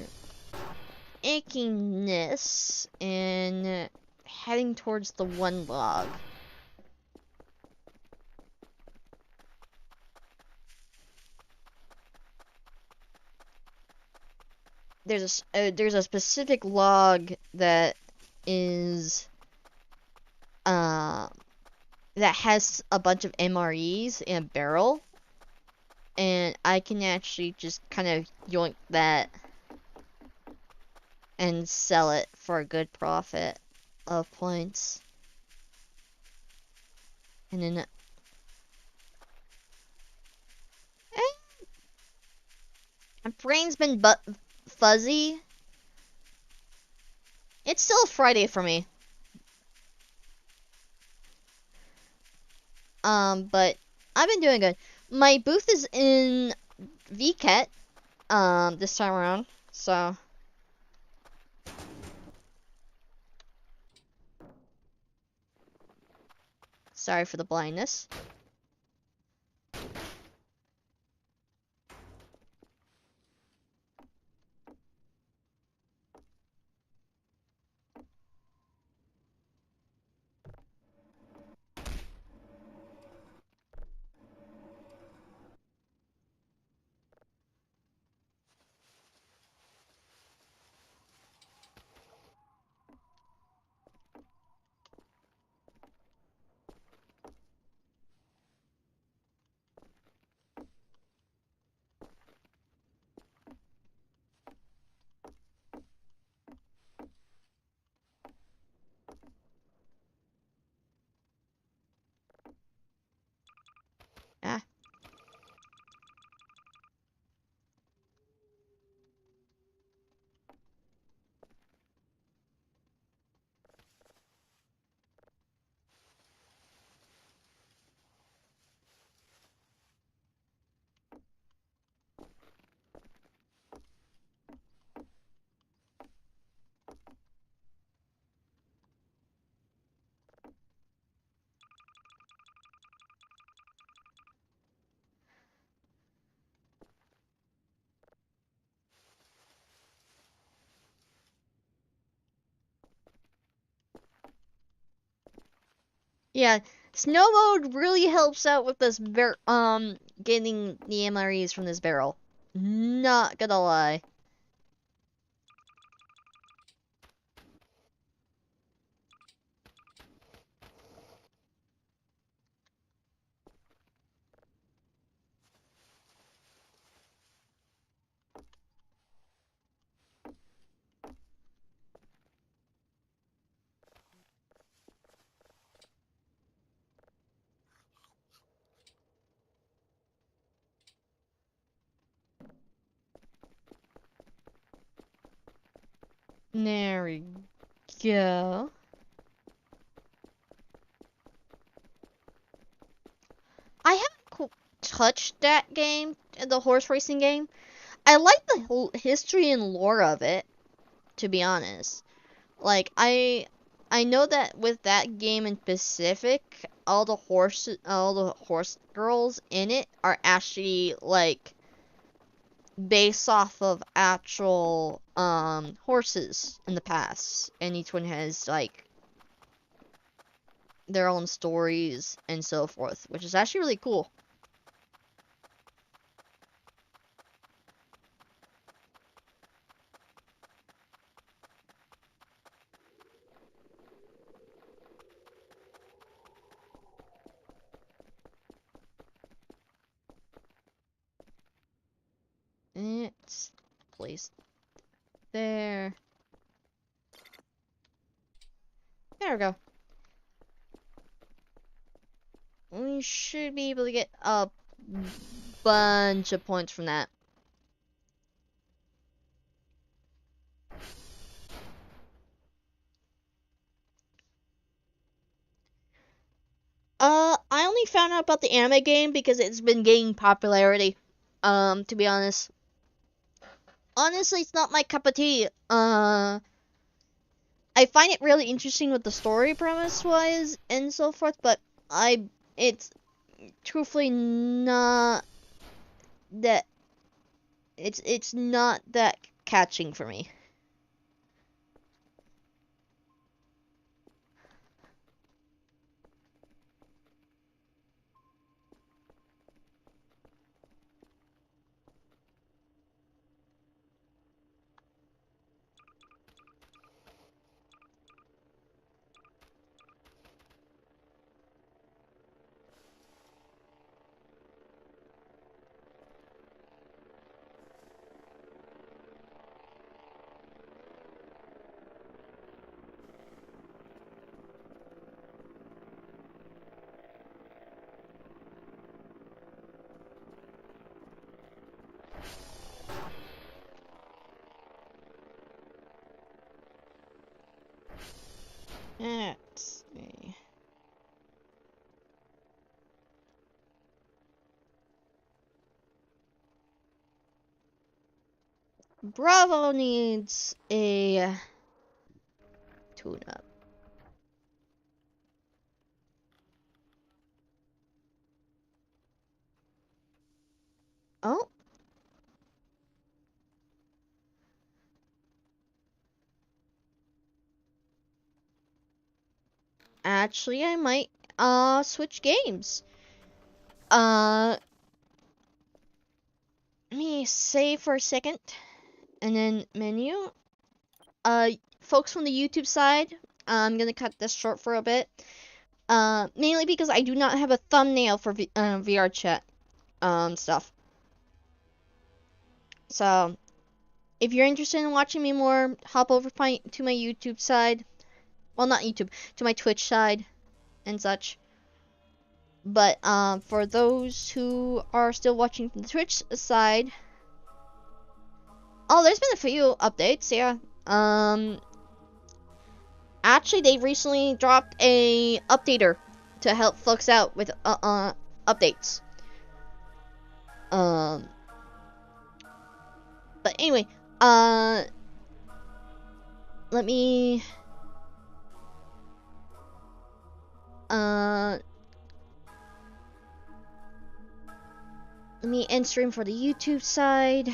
achiness and heading towards the one log. There's a specific log that is that has a bunch of MREs in a barrel, and I can actually just kind of yoink that and sell it for a good profit of points. And then my brain's been fuzzy. It's still Friday for me. But I've been doing good. My booth is in VCAT, this time around, so. Sorry for the blindness. Ah. Yeah, snow mode really helps out with this getting the MREs from this barrel. Not gonna lie. There we go. I haven't touched that game, the horse racing game. I like the whole history and lore of it, to be honest. Like I know that with that game in specific, all the horse girls in it are actually like based off of actual horses in the past, and each one has like their own stories and so forth, which is actually really cool. It's placed there. There we go. We should be able to get a bunch of points from that. I only found out about the anime game because it's been gaining popularity. To be honest. Honestly, it's not my cup of tea. I find it really interesting what the story premise was and so forth, but it's truthfully not that, it's not that catching for me. Let's see. Bravo needs a tune-up. Oh. Actually, I might switch games. Let me save for a second and then menu. Folks from the YouTube side, I'm gonna cut this short for a bit. Mainly because I do not have a thumbnail for VR chat stuff. So, if you're interested in watching me more, hop over to my YouTube side. Well, not YouTube, to my Twitch side and such. But for those who are still watching from the Twitch side, oh, there's been a few updates. Yeah. Actually, they recently dropped a updater to help folks out with updates. Um, but anyway, let me uh let me end stream for the YouTube side.